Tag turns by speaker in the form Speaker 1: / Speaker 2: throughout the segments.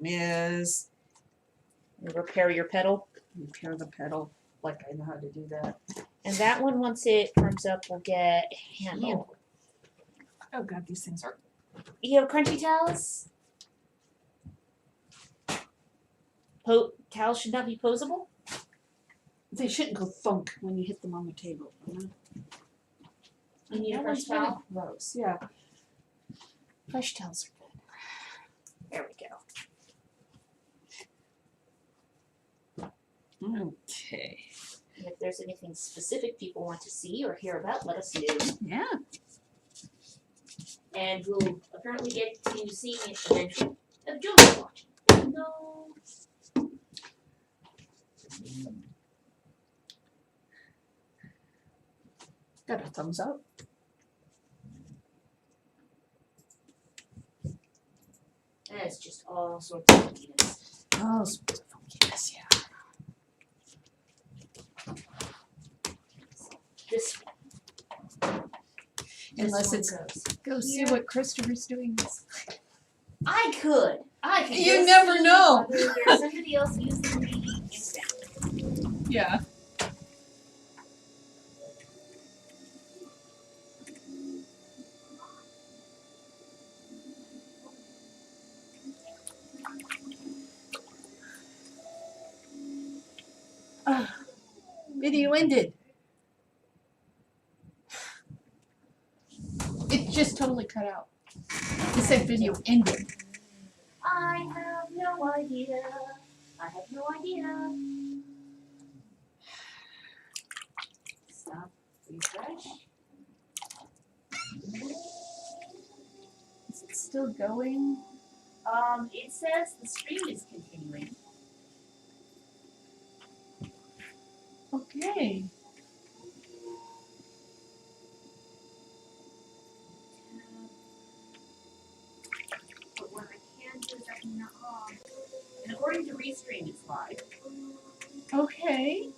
Speaker 1: is
Speaker 2: repair your pedal.
Speaker 1: repair the pedal. Like I know how to do that.
Speaker 2: And that one, once it firms up, will get handled.
Speaker 1: Oh god, these things are.
Speaker 2: You have crunchy towels? Towels should not be posable?
Speaker 1: They shouldn't go thunk when you hit them on the table. You know?
Speaker 2: You need a
Speaker 1: That
Speaker 2: fresh
Speaker 1: one's really
Speaker 2: towel?
Speaker 1: gross. Yeah. Fresh towels are good.
Speaker 2: There we go.
Speaker 1: Okay.
Speaker 2: And if there's anything specific people want to see or hear about, let us know.
Speaker 1: Yeah.
Speaker 2: And we'll apparently get to seeing it eventually. Of Jonas watching. No.
Speaker 1: Got a thumbs up.
Speaker 2: And it's just all sorts of funkiness.
Speaker 1: Oh, sorts of funkiness, yeah.
Speaker 2: This
Speaker 1: Unless
Speaker 2: one
Speaker 1: it's
Speaker 2: goes.
Speaker 1: go see
Speaker 2: here.
Speaker 1: what Christopher's doing.
Speaker 2: I could
Speaker 1: You
Speaker 2: go
Speaker 1: never
Speaker 2: see
Speaker 1: know.
Speaker 2: whether there's somebody else using the Instagram.
Speaker 1: Yeah. Video ended. It just totally cut out. It said video ended.
Speaker 2: I have no idea. I have no idea. Stop. Refresh.
Speaker 1: Is it still going?
Speaker 2: It says the stream is continuing.
Speaker 1: Okay.
Speaker 2: But what I can do is I can, and according to Restream, it's live.
Speaker 1: Okay.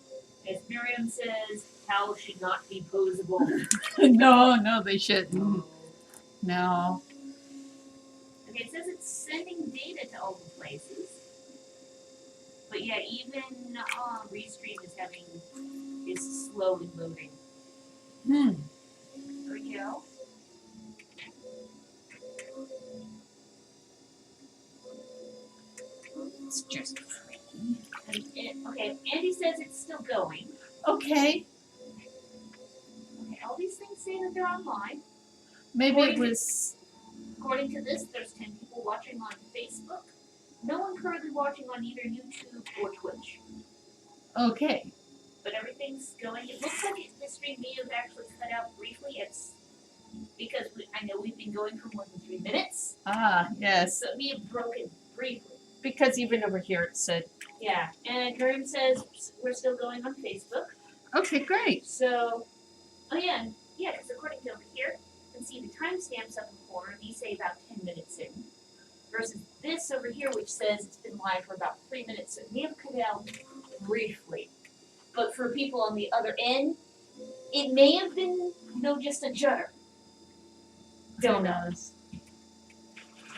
Speaker 2: As Miriam says, towels should not be posable.
Speaker 1: No, they shouldn't. No.
Speaker 2: Okay, it says it's sending data to all the places. But yeah, even Restream is slowly moving.
Speaker 1: Hmm.
Speaker 2: There we go.
Speaker 1: It's just freaky.
Speaker 2: Okay, Andy says it's still going.
Speaker 1: Okay.
Speaker 2: Okay, all these things say that they're online.
Speaker 1: Maybe it was.
Speaker 2: According to this, there's 10 people watching on Facebook. No one currently watching on either YouTube or Twitch.
Speaker 1: Okay.
Speaker 2: But everything's going. It looks like the stream may have actually cut out briefly. It's because I know we've been going for more than 3 minutes.
Speaker 1: Ah, yes.
Speaker 2: So it may have broken briefly.
Speaker 1: Because even over here it said.
Speaker 2: Yeah, and Karim says we're still going on Facebook.
Speaker 1: Okay, great.
Speaker 2: So, because according to over here, you can see the timestamps up in the corner. These say about 10 minutes in. Versus this over here, which says it's been live for about 3 minutes. So it may have cut out briefly. But for people on the other end, it may have been, just a judder. Don't know.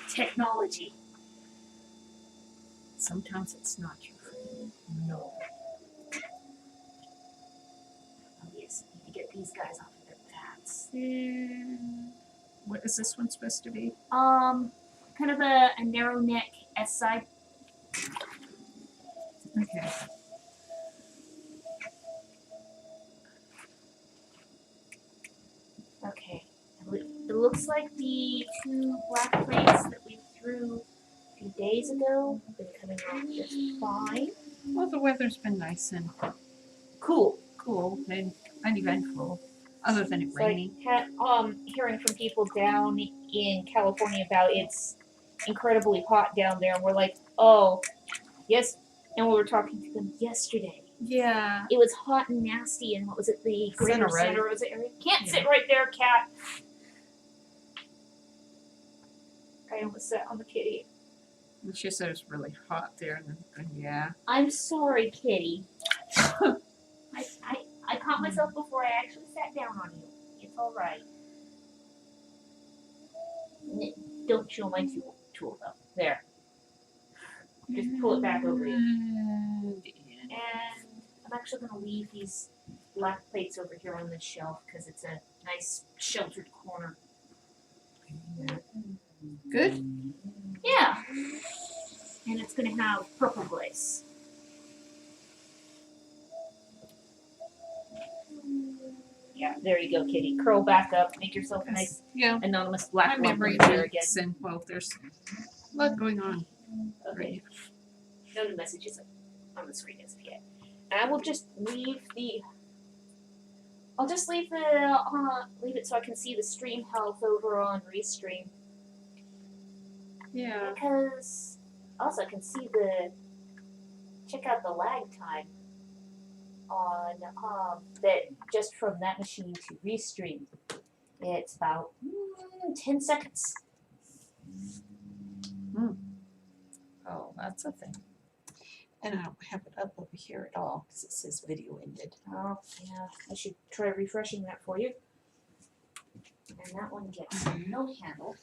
Speaker 2: Technology.
Speaker 1: Sometimes it's not your friend. No.
Speaker 2: Oh yes, I need to get these guys off of their bats.
Speaker 1: What is this one supposed to be?
Speaker 2: Kind of a narrow neck S side.
Speaker 1: Okay.
Speaker 2: Okay. It looks like the 2 black plates that we threw a few days ago have been coming off just fine.
Speaker 1: Well, the weather's been nice and
Speaker 2: Cool.
Speaker 1: and uneventful, other than it
Speaker 2: It's
Speaker 1: raining.
Speaker 2: like hearing from people down in California about it's incredibly hot down there, and we're like, oh, yes. And we were talking to them yesterday.
Speaker 1: Yeah.
Speaker 2: It was hot and nasty in, what was it, the greater Santa Rosa area? Can't sit right there, cat. I almost sat on the kitty.
Speaker 1: She said it's really hot there, and yeah.
Speaker 2: I'm sorry, kitty. I caught myself before I actually sat down on you. It's all right. Don't show my tool though. There. Just pull it back over you.
Speaker 3: And
Speaker 2: And I'm actually going to leave these black plates over here on this shelf because it's a nice sheltered corner.
Speaker 3: good.
Speaker 2: Yeah. And it's going to have purple glaze. Yeah, there you go, kitty. Curl back up. Make yourself a nice
Speaker 3: Yeah,
Speaker 2: anonymous
Speaker 3: my
Speaker 2: black lump
Speaker 3: memory
Speaker 2: over there again.
Speaker 3: leaks and well, there's a lot going on.
Speaker 2: Okay. No new messages on the screen as of yet. And I will just leave the. I'll just leave the leave it so I can see the stream health over on Restream
Speaker 3: Yeah.
Speaker 2: because also I can see the check out the lag time on that just from that machine to Restream. It's about 10 seconds.
Speaker 3: Oh, that's a thing. And I don't have it up over here at all because it says video ended.
Speaker 2: Oh, yeah. I should try refreshing that for you. And that one gets no handle.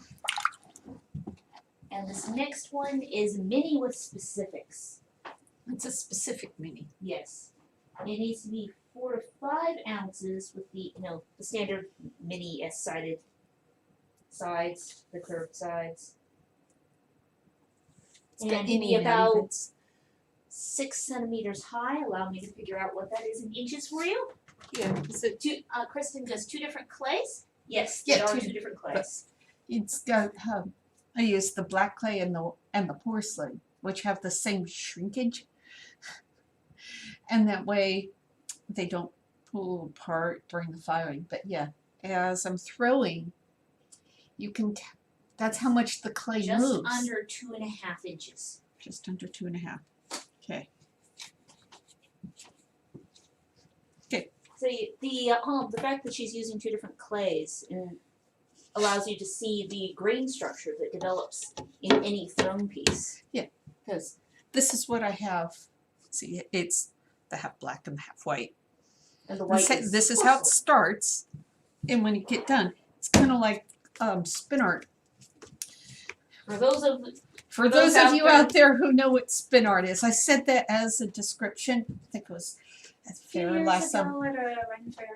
Speaker 2: And this next one is mini with specifics.
Speaker 3: It's a specific mini.
Speaker 2: Yes. It needs to be 4 to 5 ounces with the, the standard mini S-sided sides, the curved sides.
Speaker 3: It's got
Speaker 2: And be
Speaker 3: any and
Speaker 2: about
Speaker 3: bits.
Speaker 2: 6 centimeters high. Allow me to figure out what that is in inches for you.
Speaker 3: Yeah, is it,
Speaker 2: Kristen does 2 different clays. Yes,
Speaker 3: Yeah,
Speaker 2: there are
Speaker 3: 2
Speaker 2: 2 different clays.
Speaker 3: it's got I use the black clay and the porcelain, which have the same shrinkage, and that way they don't pull apart during the firing. But yeah, as I'm throwing, you can. That's how much the clay
Speaker 2: Just
Speaker 3: moves.
Speaker 2: under 2.5 inches.
Speaker 3: Just under 2.5. Okay.
Speaker 2: So the fact that she's using 2 different clays allows you to see the grain structure that develops in any thrown piece.
Speaker 3: Because this is what I have. See, it's the half black and the half white.
Speaker 2: And the white is
Speaker 3: This is how it
Speaker 2: porcelain.
Speaker 3: starts, and when you get done, it's kind of like spin art.
Speaker 2: For those of
Speaker 3: For
Speaker 2: those
Speaker 3: those of
Speaker 2: out
Speaker 3: you
Speaker 2: there-
Speaker 3: out there who know what spin art is, I said that as a description. I think it was at fair
Speaker 2: years
Speaker 3: last summer,
Speaker 2: ago at a Ren fair.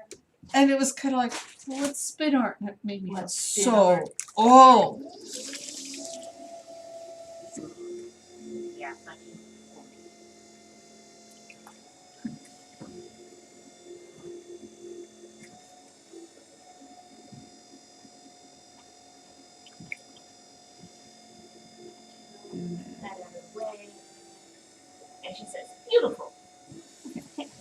Speaker 3: and it was kind of like, well, what's spin art? And it made me feel
Speaker 2: What's spin
Speaker 3: so
Speaker 2: art?
Speaker 3: old.
Speaker 2: Yeah, thank you. That out of the way. And she says, beautiful.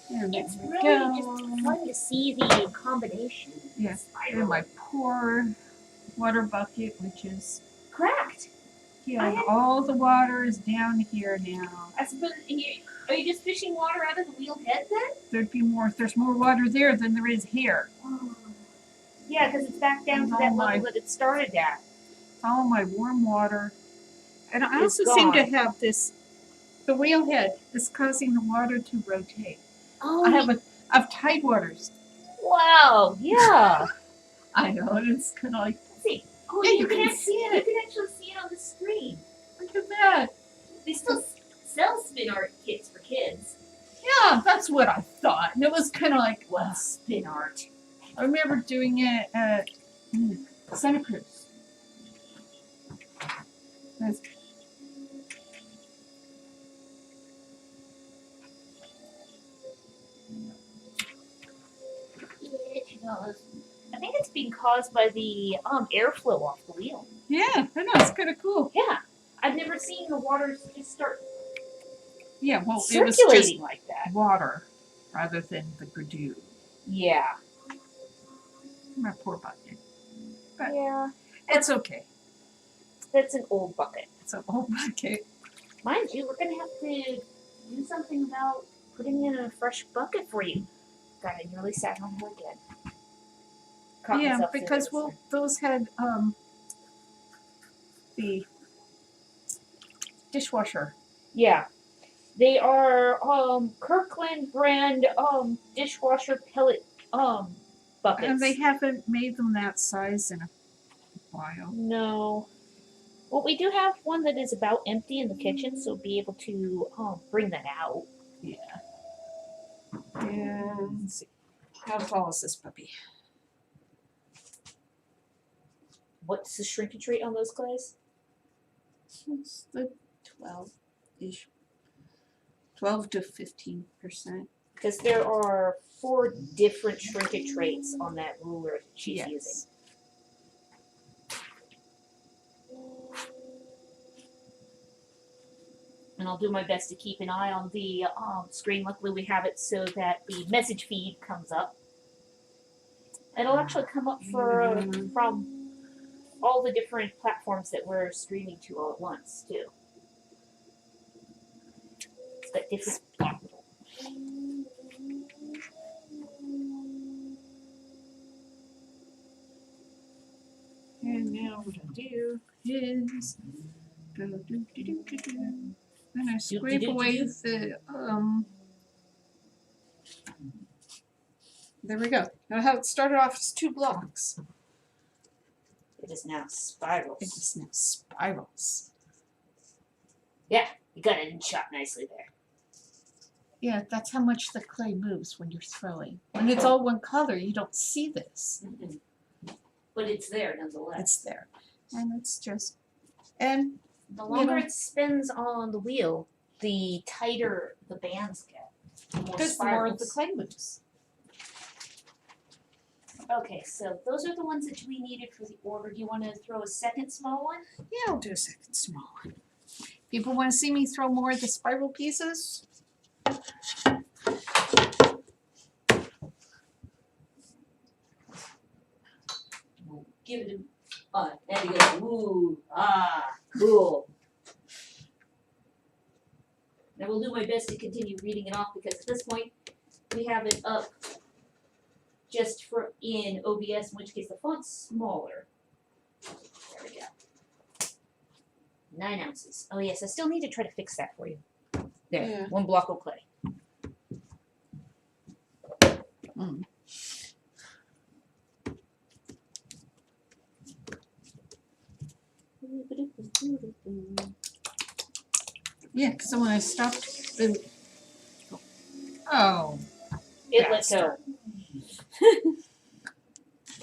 Speaker 3: And
Speaker 2: It's
Speaker 3: there we
Speaker 2: really
Speaker 3: go.
Speaker 2: just fun to see the combination.
Speaker 3: Yeah, and my poor water bucket, which is
Speaker 2: Cracked.
Speaker 3: yeah, all the water is down here now.
Speaker 2: I suppose are you just fishing water out of the wheel head then?
Speaker 3: There'd be more. There's more water there than there is here.
Speaker 2: Yeah, because it's back down to
Speaker 3: Oh
Speaker 2: that
Speaker 3: my.
Speaker 2: level that it started at.
Speaker 3: All my warm water, and I
Speaker 2: It's
Speaker 3: also seem to
Speaker 2: gone.
Speaker 3: have this. The whale head is causing the water to rotate.
Speaker 2: Oh,
Speaker 3: I have tide waters.
Speaker 2: wow, yeah.
Speaker 3: I know, and it's kind of like,
Speaker 2: Let's see. Oh,
Speaker 3: yeah,
Speaker 2: you
Speaker 3: you can
Speaker 2: can
Speaker 3: see
Speaker 2: You
Speaker 3: it.
Speaker 2: can actually see it on the screen.
Speaker 3: Look at that.
Speaker 2: They still sell spin art kits for kids.
Speaker 3: Yeah, that's what I thought. And it was kind of like,
Speaker 2: Well, spin art.
Speaker 3: I remember doing it at Santa Cruz. That's,
Speaker 2: I think it's being caused by the airflow off the wheel.
Speaker 3: yeah, I know, it's kind of cool.
Speaker 2: Yeah, I've never seen the water just start
Speaker 3: Yeah, well, it was just
Speaker 2: circulating like that.
Speaker 3: water rather than the Gradue.
Speaker 2: Yeah.
Speaker 3: My poor bucket. But
Speaker 2: Yeah.
Speaker 3: it's okay.
Speaker 2: That's an old bucket.
Speaker 3: It's an old bucket.
Speaker 2: Mind you, we're gonna have to do something about putting in a fresh bucket for you. God, I nearly sat on her again. Caught
Speaker 3: Yeah,
Speaker 2: myself doing
Speaker 3: because
Speaker 2: this
Speaker 3: well,
Speaker 2: time.
Speaker 3: those had the dishwasher.
Speaker 2: Yeah. They are Kirkland brand dishwasher pellet buckets.
Speaker 3: And they haven't made them that size in a while.
Speaker 2: No. Well, we do have one that is about empty in the kitchen, so be able to bring that out.
Speaker 3: Yeah. And let's see. How tall is this puppy?
Speaker 2: What's the shrinkage rate on those clays?
Speaker 3: It's the 12-ish. 12 to 15%.
Speaker 2: Because there are 4 different shrinkage rates on that ruler that she's using.
Speaker 3: Yes.
Speaker 2: And I'll do my best to keep an eye on the screen. Luckily, we have it so that the message feed comes up. It'll actually come up from all the different platforms that we're streaming to all at once, too. It's got different.
Speaker 3: And now what I do is go do. Then I scrape away the There we go. Now how it started off as 2 blocks.
Speaker 2: It is now spirals.
Speaker 3: It is now spirals.
Speaker 2: You got it in shot nicely there.
Speaker 3: Yeah, that's how much the clay moves when you're throwing. When it's all one color, you don't see this.
Speaker 2: But it's there nonetheless.
Speaker 3: It's there. And it's just, and
Speaker 2: The longer
Speaker 3: know.
Speaker 2: it spins on the wheel, the tighter the bands get. The more
Speaker 3: because the more
Speaker 2: spirals.
Speaker 3: the clay moves.
Speaker 2: Okay, so those are the ones that we needed for the order. Do you want to throw a second small one?
Speaker 3: Yeah, I'll do a second small one. People want to see me throw more of the spiral pieces?
Speaker 2: We'll give it a and you go, ooh, cool. And we'll do my best to continue reading it off because at this point we have it up just for in OBS, in which case the font's smaller. There we go. 9 ounces. Oh yes, I still need to try to fix that for you. There,
Speaker 3: Yeah.
Speaker 2: 1 block of clay.
Speaker 3: Mm. Yeah, because when I stopped the. Oh.
Speaker 2: It let go.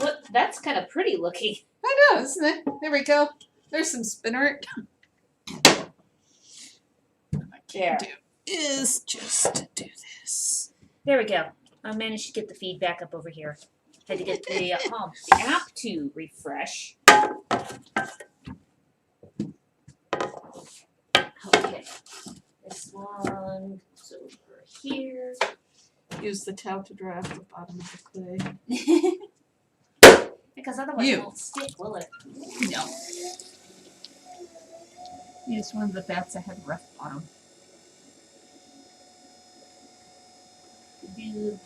Speaker 2: Look, that's kind of pretty looking.
Speaker 3: I know, isn't it? There we go. There's some spinner. What I
Speaker 2: There.
Speaker 3: can't do is just to do this.
Speaker 2: There we go. I managed to get the feedback up over here. Had to get the app to refresh. Okay. This one goes over here.
Speaker 3: Use the towel to dry off the bottom of the clay.
Speaker 2: Because otherwise
Speaker 3: You.
Speaker 2: it won't stick, will it?
Speaker 3: No. Use one of the bats that had rough bottom.
Speaker 2: You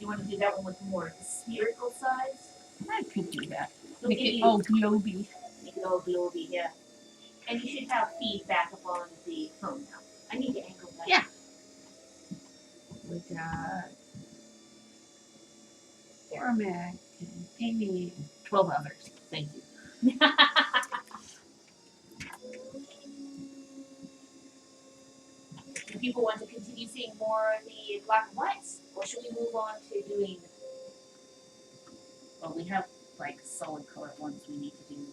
Speaker 2: want to do that one with more spherical size?
Speaker 3: I could do that.
Speaker 2: It'll
Speaker 3: Make
Speaker 2: give
Speaker 3: it
Speaker 2: you-
Speaker 3: all globy.
Speaker 2: Make it all globy, yeah. And you should have feedback up on the phone now. I need to angle that.
Speaker 3: Yeah. We got Cormac and Amy and 12 others. Thank you.
Speaker 2: Do people want to continue seeing more of the black and whites? Or should we move on to doing, well, we have like solid color ones we need to do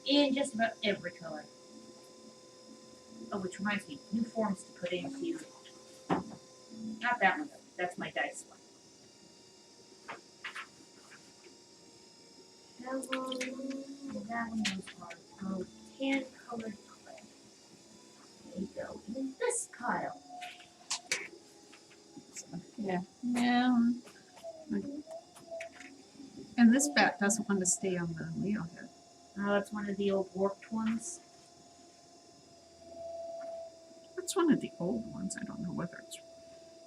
Speaker 2: in just about every color. Oh, which reminds me, new forms to put into, not that one though, that's my dice one. That one, and that one was tan colored clay. There you go. And then this pile.
Speaker 3: Yeah. Yeah. And this bat doesn't want to stay on the wheel here.
Speaker 2: Oh, it's one of the old warped ones.
Speaker 3: That's one of the old ones. I don't know whether it's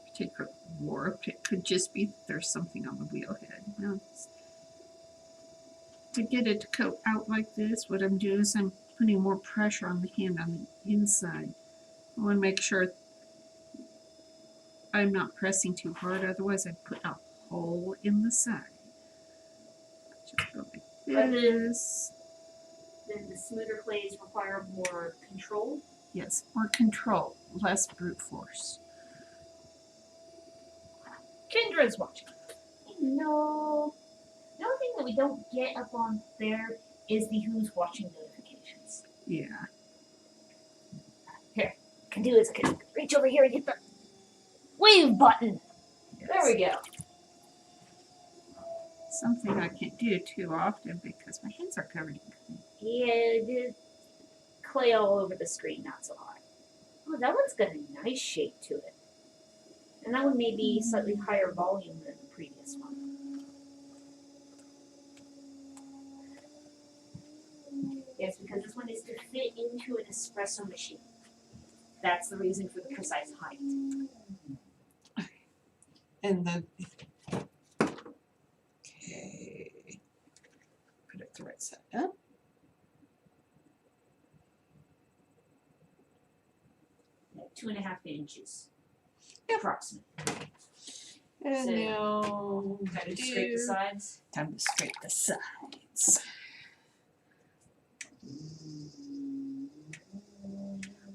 Speaker 3: particularly warped. It could just be that there's something on the wheelhead. No, it's- to get it to coat out like this, what I'm doing is I'm putting more pressure on the hand on the inside. I want to make sure I'm not pressing too hard, otherwise I'd put a hole in the side. Just go like this.
Speaker 2: The then the smoother clays require more control.
Speaker 3: Yes, more control, less brute force.
Speaker 2: Kendra's watching. No. The only thing that we don't get up on there is the who's watching notifications.
Speaker 3: Yeah.
Speaker 2: Can do is I can reach over here and hit the wave button.
Speaker 3: Yes.
Speaker 2: There we go.
Speaker 3: Something I can't do too often because my hands are covered in clay.
Speaker 2: Yeah, the clay all over the screen, not so hot. Oh, that one's got a nice shape to it. And that one may be slightly higher volume than the previous one. Yes, because this one is to fit into an espresso machine. That's the reason for the precise height.
Speaker 3: And then, okay, put it the right side up.
Speaker 2: Like 2.5 inches.
Speaker 3: Yep.
Speaker 2: Approximately.
Speaker 3: And
Speaker 2: So,
Speaker 3: now,
Speaker 2: Kind of scrape the sides.
Speaker 3: time to scrape the sides.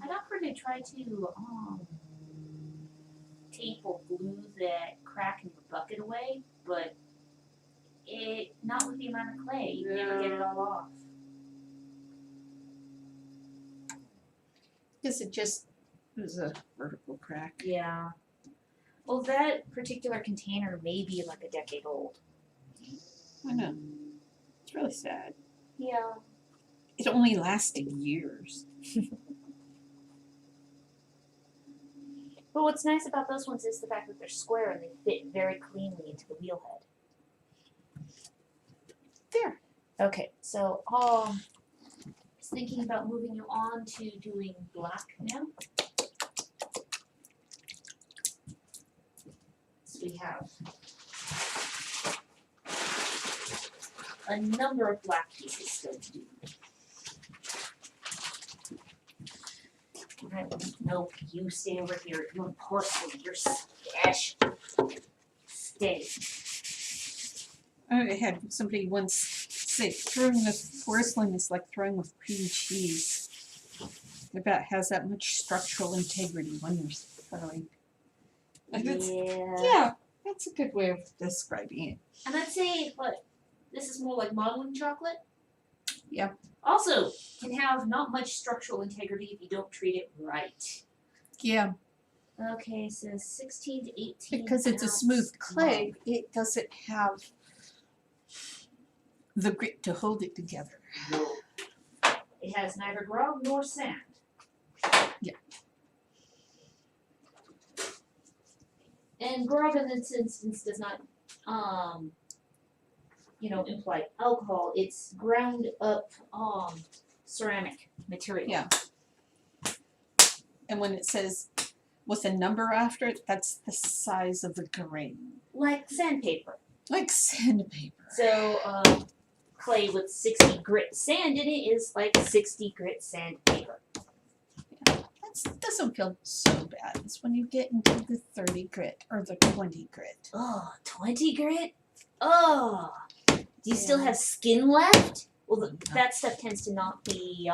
Speaker 2: I'd offer to try to tape or glue that crack in your bucket away, but not with the amount of clay. You never get it all off.
Speaker 3: Guess it just was a vertical crack.
Speaker 2: Yeah. Well, that particular container may be like a decade old.
Speaker 3: I know. It's really sad.
Speaker 2: Yeah.
Speaker 3: It only lasted years.
Speaker 2: But what's nice about those ones is the fact that they're square and they fit very cleanly into the wheel head.
Speaker 3: There.
Speaker 2: Okay, so I was thinking about moving you on to doing black now. So we have a number of black pieces still to do. No, you stay over here. You're porcelain. You're stash. Stay.
Speaker 3: I had somebody once say throwing with porcelain is like throwing with cream cheese. I bet it has that much structural integrity when you're throwing. And it's, yeah, that's a good way of describing it.
Speaker 2: And I'd say, what, this is more like modeling chocolate?
Speaker 3: Yeah.
Speaker 2: Also, can have not much structural integrity if you don't treat it right.
Speaker 3: Yeah,
Speaker 2: Okay, so 16 to 18
Speaker 3: because it's a
Speaker 2: ounce
Speaker 3: smooth clay,
Speaker 2: mug.
Speaker 3: it doesn't have the grit to hold it together.
Speaker 2: No. It has neither grog nor sand.
Speaker 3: Yeah.
Speaker 2: And grog in this instance does not imply alcohol. It's ground up ceramic material.
Speaker 3: Yeah. And when it says with a number after it, that's the size of the grain.
Speaker 2: Like sandpaper.
Speaker 3: Like sandpaper.
Speaker 2: So clay with 60 grit sand in it is like 60 grit sandpaper.
Speaker 3: That doesn't feel so bad. It's when you get into the 30 grit or the 20 grit.
Speaker 2: Oh, 20 grit? Oh. Do you still
Speaker 3: Yeah.
Speaker 2: have skin left? Well, that stuff tends to not be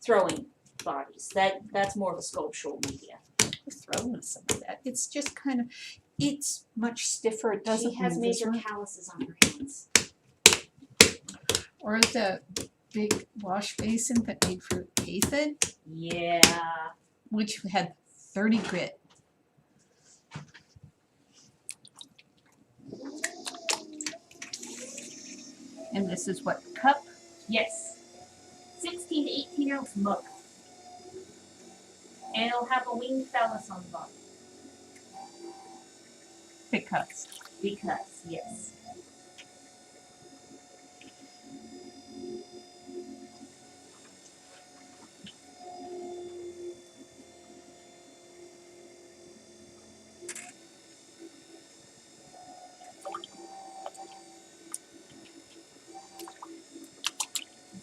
Speaker 2: throwing bodies. That's more of a sculptural media.
Speaker 3: We're thrown with some of that. It's just kind of, it's much stiffer. It doesn't
Speaker 2: She has
Speaker 3: move as
Speaker 2: major
Speaker 3: much.
Speaker 2: calluses on her hands.
Speaker 3: Or the big wash basin that made for Ethan,
Speaker 2: Yeah.
Speaker 3: which had 30 grit. And this is what, cup?
Speaker 2: Yes. 16 to 18 ounce mug. And it'll have a winged phallus on the bottom.
Speaker 3: Because.
Speaker 2: Because, yes.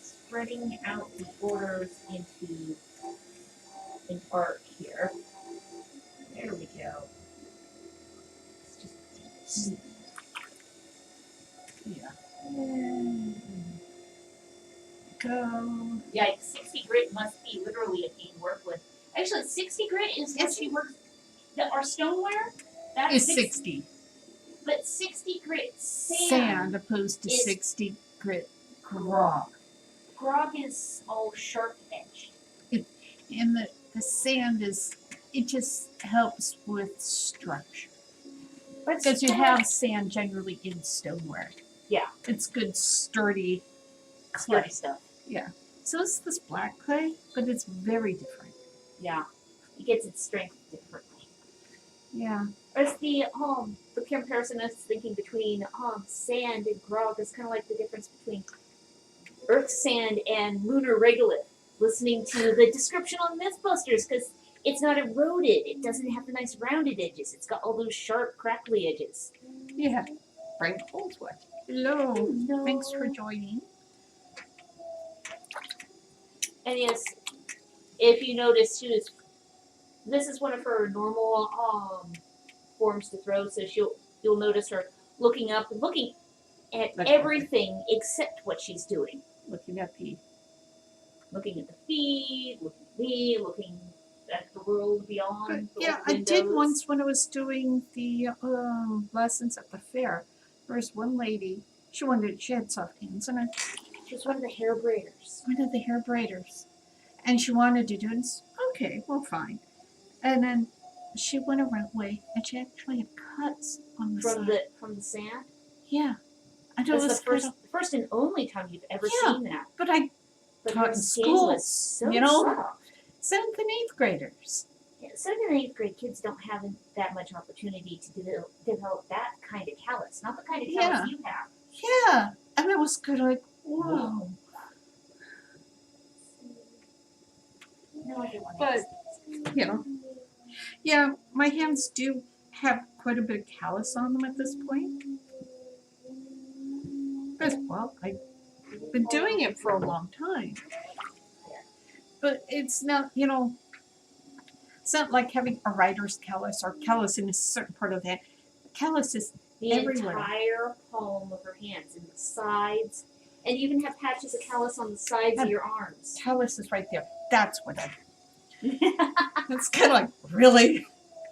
Speaker 2: Spreading out the borders into an arc here. There we go. It's just
Speaker 3: Yeah. go.
Speaker 2: Yeah, 60 grit must be literally a pain to work with. Actually, 60 grit is what
Speaker 3: It's-
Speaker 2: she works. Our stoneware, that's
Speaker 3: Is 60
Speaker 2: But 60 grit
Speaker 3: sand opposed to
Speaker 2: is-
Speaker 3: 60 grit grog.
Speaker 2: Grog is all sharp edged.
Speaker 3: And the sand is, it just helps with structure. Because you have sand generally in stoneware.
Speaker 2: Yeah.
Speaker 3: It's good, sturdy clay.
Speaker 2: sturdy stuff.
Speaker 3: So it's this black clay, but it's very different.
Speaker 2: Yeah, it gets its strength differently.
Speaker 3: Yeah.
Speaker 2: Whereas the comparison I was thinking between sand and grog is kind of like the difference between earth sand and lunar regolith. Listening to the description on Mythbusters, because it's not eroded. It doesn't have the nice rounded edges. It's got all those sharp, crackly edges.
Speaker 3: Yeah. Frank Holdsworth. Hello.
Speaker 2: No.
Speaker 3: Thanks for joining.
Speaker 2: And yes, if you notice too, this is one of her normal forms to throw. So you'll notice her looking up and looking at
Speaker 3: That's
Speaker 2: everything except what she's doing.
Speaker 3: Looking at the
Speaker 2: Looking at the feed, looking at me, looking at the world beyond.
Speaker 3: But
Speaker 2: the
Speaker 3: yeah, I
Speaker 2: windows.
Speaker 3: did once when I was doing the lessons at the fair. There was one lady, she had soft hands, and I
Speaker 2: She was one of the hair braiders.
Speaker 3: one of the hair braiders. And she wanted to do it. Okay, well, fine. And then she went away, and she actually had cuts on the side.
Speaker 2: From the sand.
Speaker 3: Yeah. And it
Speaker 2: That's
Speaker 3: was
Speaker 2: the first and only time you've ever
Speaker 3: Yeah.
Speaker 2: seen that.
Speaker 3: but I
Speaker 2: But
Speaker 3: taught
Speaker 2: her
Speaker 3: in
Speaker 2: skin
Speaker 3: school,
Speaker 2: was so
Speaker 3: you know?
Speaker 2: soft.
Speaker 3: 7th and 8th graders.
Speaker 2: Yeah, 7th and 8th grade kids don't have that much opportunity to develop that kind of callus. Not the kind of callus
Speaker 3: Yeah.
Speaker 2: you have.
Speaker 3: Yeah. And it was good, like, whoa.
Speaker 2: No, I don't want
Speaker 3: But,
Speaker 2: to.
Speaker 3: you know. Yeah, my hands do have quite a bit of callus on them at this point. Because, well, I've been doing it for a long time. But it's not, it's not like having a writer's callus or callus in a certain part of the hand. Callus is
Speaker 2: The
Speaker 3: everywhere.
Speaker 2: entire palm of her hands and the sides. And you even have patches of callus on the sides of your arms.
Speaker 3: callus is right there. That's what I It's kind of like, really?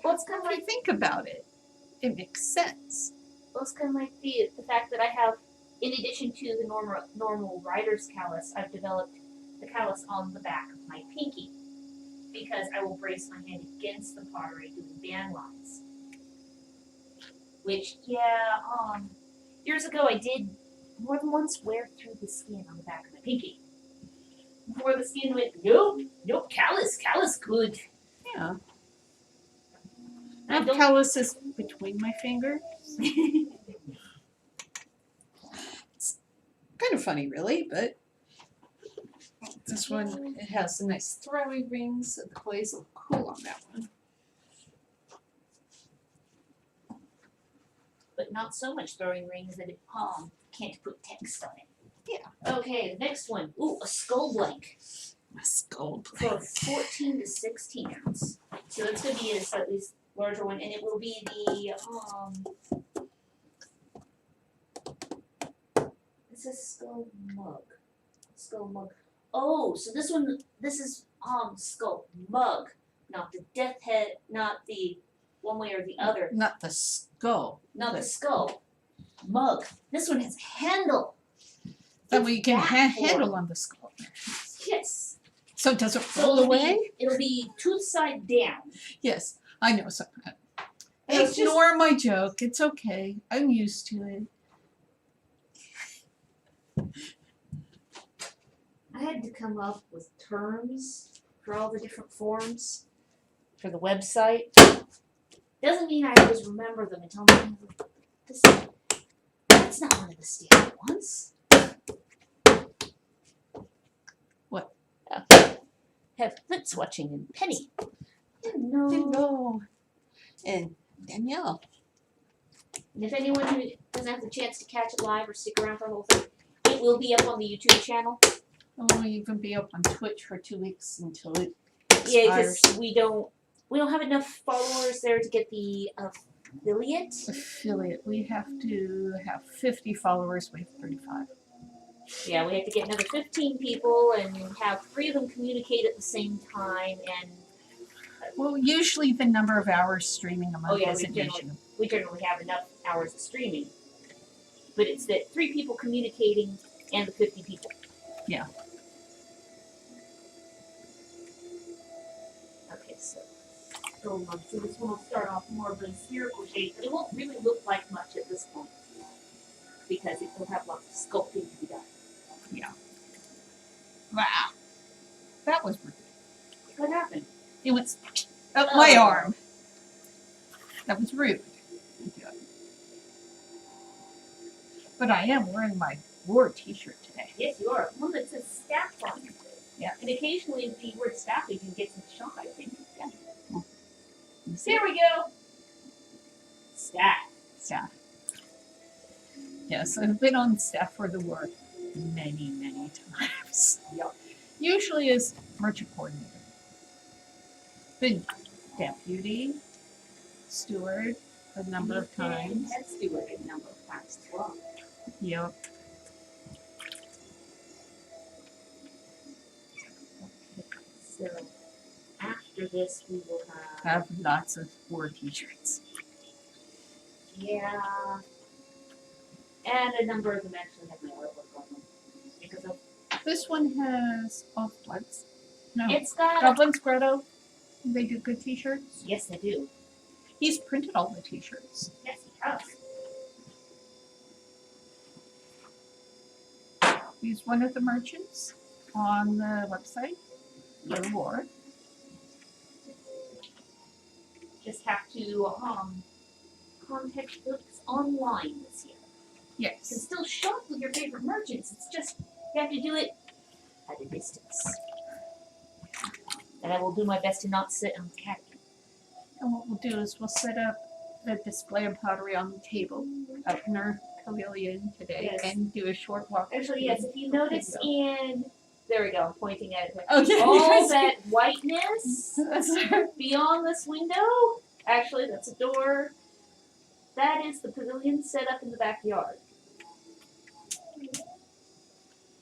Speaker 2: Well, it's kind of
Speaker 3: If
Speaker 2: like
Speaker 3: you think about it, it makes sense.
Speaker 2: Well, it's kind of like the fact that I have, in addition to the normal writer's callus, I've developed the callus on the back of my pinky because I will brace my hand against the pottery doing band lines. Which, years ago I did more than once wear through the skin on the back of my pinky. Before the skin went, nope, callus good.
Speaker 3: Yeah. I
Speaker 2: I
Speaker 3: have
Speaker 2: don't-
Speaker 3: calluses between my fingers. It's kind of funny, really, but this one, it has some nice throwy rings, so the clay's look cool on that one.
Speaker 2: But not so much throwing rings that it can't put text on it.
Speaker 3: Yeah.
Speaker 2: Okay, the next one. Ooh, a skull blank
Speaker 3: My skull
Speaker 2: for
Speaker 3: plate.
Speaker 2: 14 to 16 ounce. So that's going to be a slightly larger one, and it will be the It's a skull mug. Skull mug. Oh, so this is skull mug, not the death head, not the one way or the other.
Speaker 3: Not the skull.
Speaker 2: Not the
Speaker 3: but
Speaker 2: skull. Mug. This one has a handle.
Speaker 3: that way you can
Speaker 2: Back
Speaker 3: handle
Speaker 2: forward.
Speaker 3: on the skull.
Speaker 2: Yes.
Speaker 3: So it doesn't
Speaker 2: So
Speaker 3: roll away?
Speaker 2: It'll be tooth side down.
Speaker 3: Yes, I know. So,
Speaker 2: It's just-
Speaker 3: ignore my joke. It's okay. I'm used to it.
Speaker 2: I had to come up with terms for all the different forms for the website. Doesn't mean I always remember them until I'm that's not one of the standard ones.
Speaker 3: What?
Speaker 2: Have Flitz watching and Penny. No.
Speaker 3: Hello. And Danielle.
Speaker 2: And if anyone who doesn't have the chance to catch it live or stick around for the whole thing, it will be up on the YouTube channel.
Speaker 3: Oh, you can be up on Twitch for 2 weeks until it
Speaker 2: Yeah,
Speaker 3: expires.
Speaker 2: because we don't have enough followers there to get the affiliate.
Speaker 3: Affiliate. We have to have 50 followers. We have 35.
Speaker 2: Yeah, we have to get another 15 people and have 3 of them communicate at the same time. And
Speaker 3: Well, usually the number of hours streaming a month
Speaker 2: yeah,
Speaker 3: is an issue.
Speaker 2: we generally have enough hours of streaming. But it's that 3 people communicating and the 50 people.
Speaker 3: Yeah.
Speaker 2: Okay, so go on. So this one will start off more of a spherical shape, but it won't really look like much at this point because it will have lots of sculpting to be done.
Speaker 3: Wow. That was rude.
Speaker 2: What happened?
Speaker 3: It went up my
Speaker 2: Oh.
Speaker 3: arm. That was rude. But I am wearing my war t-shirt today.
Speaker 2: Yes, you are. One that says staff on it.
Speaker 3: Yeah.
Speaker 2: And occasionally the word staff you can get some shot, I think. Yeah.
Speaker 3: You see?
Speaker 2: There we go. Staff.
Speaker 3: Staff. Yes, I've been on staff for the war many, many times.
Speaker 2: Yep.
Speaker 3: Usually as merchant coordinator. Been deputy, steward a number of times.
Speaker 2: Head steward a number of times as well.
Speaker 3: Yep.
Speaker 2: So after this we will have
Speaker 3: Have lots of war t-shirts.
Speaker 2: yeah. And a number of them actually have my artwork on them. Because of
Speaker 3: This one has Off-Bloods. No,
Speaker 2: it's got
Speaker 3: Goblin's Grotto. They do good t-shirts.
Speaker 2: yes they do.
Speaker 3: He's printed all the t-shirts.
Speaker 2: Yes he has.
Speaker 3: He's one of the merchants on the website for the war.
Speaker 2: Just have to contact books online this year. You can
Speaker 3: Yes.
Speaker 2: still shop with your favorite merchants. It's just you have to do it at a distance. And I will do my best to not sit on the cat.
Speaker 3: And what we'll do is we'll set up the display of pottery on the table out in our pavilion today
Speaker 2: Yes.
Speaker 3: and do a short walk.
Speaker 2: Actually, yes, if you notice in there we go, I'm pointing at it.
Speaker 3: Okay.
Speaker 2: All that whiteness
Speaker 3: That's-
Speaker 2: beyond this window, actually that's a door. That is the pavilion set up in the backyard.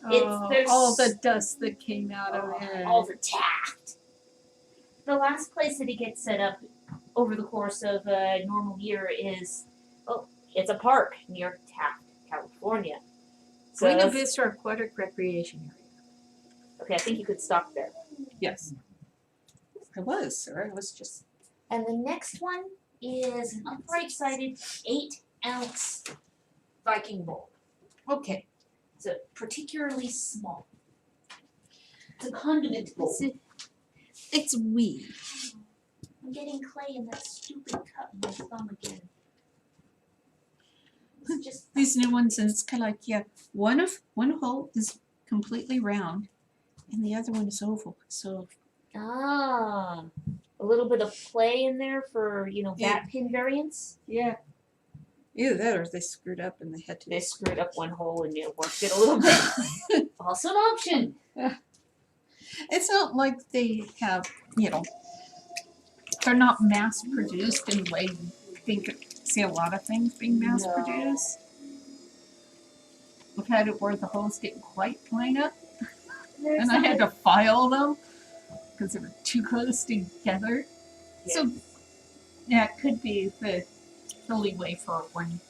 Speaker 2: There's
Speaker 3: all the dust that came out of it.
Speaker 2: all the Taft. The last place that it gets set up over the course of a normal year is, it's a park near Taft, California. So,
Speaker 3: Buena Vista Aquatic Recreation Area.
Speaker 2: okay, I think you could stop there.
Speaker 3: Yes. I was, sir. I was just.
Speaker 2: And the next one is an upright-sided 8-ounce Viking bowl.
Speaker 3: Okay.
Speaker 2: It's a particularly small. It's a condiment bowl.
Speaker 3: It's wee.
Speaker 2: I'm getting clay in that stupid cup in my thumb again. It's just
Speaker 3: These new ones, and it's kind of like, yeah, one hole is completely round, and the other one is oval. So
Speaker 2: a little bit of play in there for
Speaker 3: Yeah.
Speaker 2: bat pin variants.
Speaker 3: yeah, either that or they screwed up and they had to.
Speaker 2: They screwed up one hole and worked it a little bit. Also an option.
Speaker 3: It's not like they have, they're not mass produced in the way you see a lot of things being mass
Speaker 2: No.
Speaker 3: produced. I've had it where the holes didn't quite line up,
Speaker 2: There's
Speaker 3: and I had to file them because they were too close together. So, yeah, it could be the leeway for one.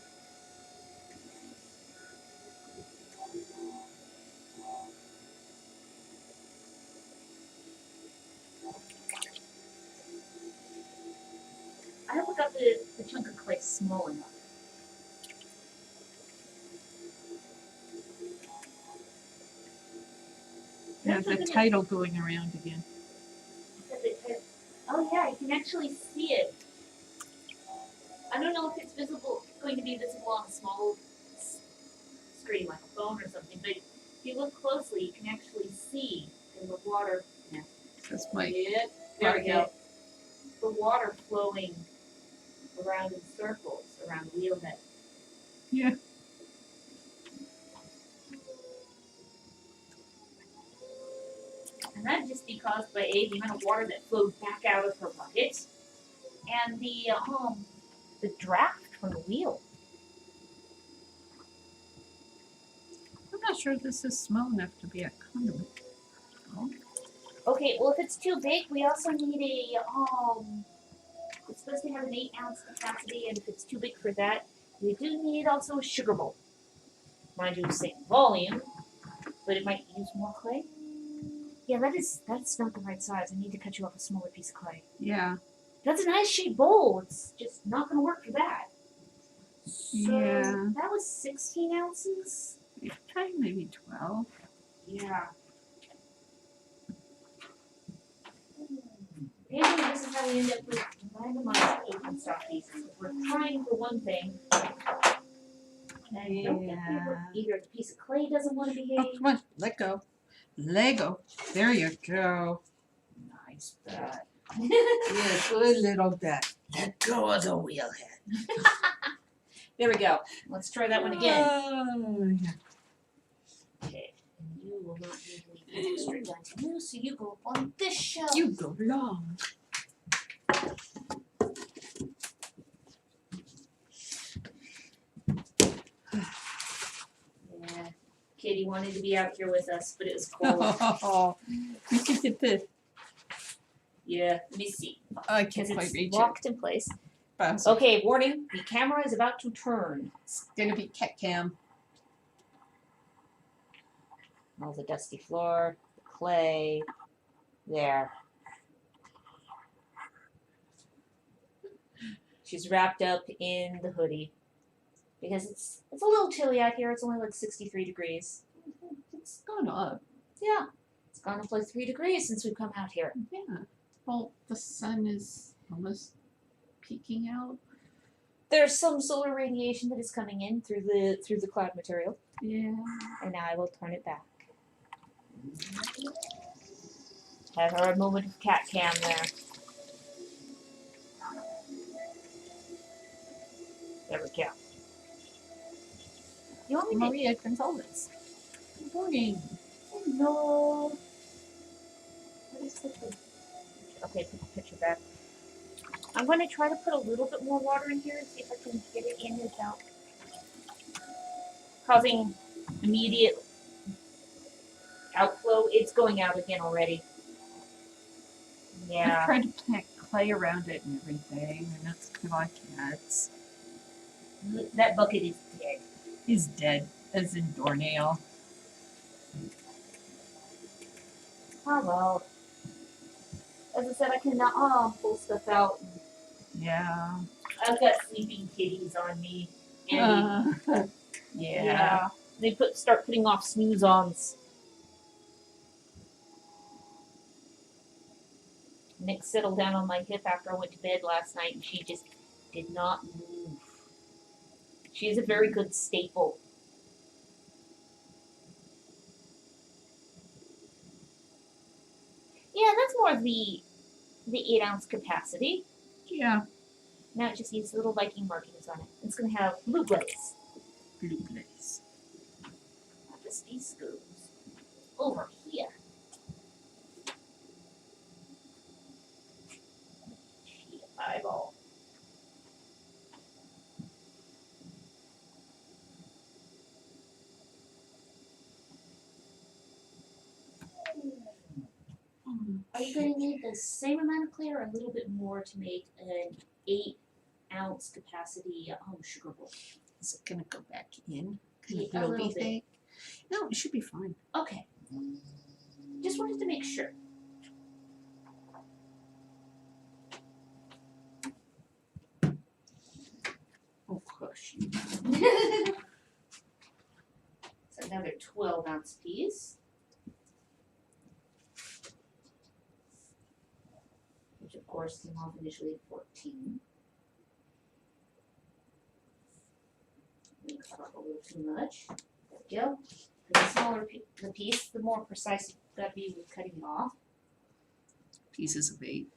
Speaker 2: I hope I got the chunk of clay small enough.
Speaker 3: There's a title going around again.
Speaker 2: Oh yeah, you can actually see it. I don't know if it's going to be visible on a small screen like a phone or something, but if you look closely, you can actually see in the water.
Speaker 3: That's my.
Speaker 2: Yeah, there we go. The water flowing around in circles around the wheelhead.
Speaker 3: Yeah.
Speaker 2: And that'd just be caused by the amount of water that flowed back out of her bucket, and the draft from the wheel.
Speaker 3: I'm not sure this is small enough to be a conduit. Oh,
Speaker 2: Okay, well if it's too big, we also need a it's supposed to have an 8-ounce capacity, and if it's too big for that, we do need also a sugar bowl. Mind you, same volume, but it might use more clay. Yeah, that's not the right size. I need to cut you off a smaller piece of clay.
Speaker 3: yeah.
Speaker 2: That's a nice shaped bowl. It's just not gonna work for that. So
Speaker 3: Yeah.
Speaker 2: that was 16 ounces.
Speaker 3: Try maybe 12.
Speaker 2: Yeah. Usually this is how we end up with randomized open stock pieces. We're trying for one thing, and I don't think either the piece of clay doesn't want to behave.
Speaker 3: Oh, come on, let go. Let go. There you go.
Speaker 2: Nice bat.
Speaker 3: Yeah, good little bat. Let go of the wheelhead.
Speaker 2: There we go. Let's try that one again.
Speaker 3: Oh, yeah.
Speaker 2: Okay. And you will not need any straight line to you, so you go on this shelf.
Speaker 3: You go long.
Speaker 2: Yeah. Kitty wanted to be out here with us, but it was cold.
Speaker 3: Oh, we can get the.
Speaker 2: Yeah, let me see.
Speaker 3: I
Speaker 2: Because
Speaker 3: can't quite
Speaker 2: it's
Speaker 3: reach
Speaker 2: locked in place.
Speaker 3: it. But
Speaker 2: Okay, warning. The camera is about to turn.
Speaker 3: it's gonna be cat cam.
Speaker 2: All the dusty floor, the clay, there. She's wrapped up in the hoodie because it's a little chilly out here. It's only like 63 degrees.
Speaker 3: It's gone up.
Speaker 2: Yeah, it's gone up like 3 degrees since we've come out here.
Speaker 3: Yeah. Well, the sun is almost peeking out.
Speaker 2: There's some solar radiation that is coming in through the cloud material,
Speaker 3: Yeah.
Speaker 2: and now I will turn it back. Have her a moment of cat cam there. There we go. You want me to?
Speaker 3: Maria Gonzalez. Good morning.
Speaker 2: No. What is this? Okay, put the picture back. I'm going to try to put a little bit more water in here and see if I can get it in without causing immediate outflow. It's going out again already.
Speaker 3: I've
Speaker 2: Yeah.
Speaker 3: tried to plant clay around it and everything, and it's like cats.
Speaker 2: That bucket is dead.
Speaker 3: He's dead, as in doornail.
Speaker 2: Oh well. As I said, I cannot pull stuff out.
Speaker 3: Yeah.
Speaker 2: I've got sleeping kitties on me. And
Speaker 3: Yeah.
Speaker 2: they start putting off snooze-ons. Nick settled down on my hip after I went to bed last night, and she just did not move. She is a very good staple. Yeah, that's more of the 8-ounce capacity.
Speaker 3: Yeah.
Speaker 2: Now it just needs little Viking markings on it. It's going to have blue glaze.
Speaker 3: Blue glaze.
Speaker 2: This piece goes over here. Eyeball. Are you going to need the same amount of clay or a little bit more to make an 8-ounce capacity sugar bowl?
Speaker 3: Is it gonna go back in?
Speaker 2: Yeah,
Speaker 3: Kind
Speaker 2: a
Speaker 3: of
Speaker 2: little
Speaker 3: globy
Speaker 2: bit.
Speaker 3: thing? No, it should be fine.
Speaker 2: Okay. Just wanted to make sure.
Speaker 3: Oh, crush you.
Speaker 2: It's another 12-ounce piece. Which of course came off initially at 14. Mix up a little too much. There we go. The smaller the piece, the more precise you've got to be with cutting it off.
Speaker 3: Pieces of 8.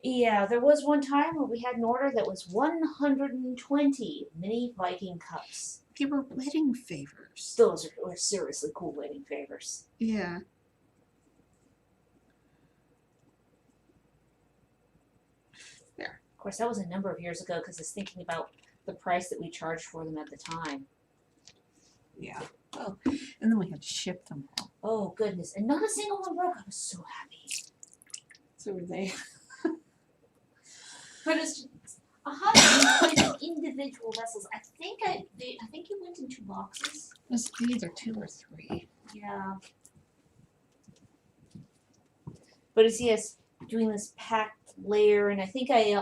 Speaker 2: Yeah, there was one time where we had an order that was 120 mini Viking cups.
Speaker 3: They were wedding favors.
Speaker 2: Those were seriously cool wedding favors.
Speaker 3: Yeah.
Speaker 2: Of course, that was a number of years ago because I was thinking about the price that we charged for them at the time.
Speaker 3: Yeah. Oh, and then we had to ship them all.
Speaker 2: Oh goodness, and not a single one broke. I was so happy.
Speaker 3: So were they.
Speaker 2: But it's 120 individual vessels. I think it went in 2 boxes.
Speaker 3: It was either 2 or 3.
Speaker 2: Yeah. But it's yes, doing this packed layer, and I think I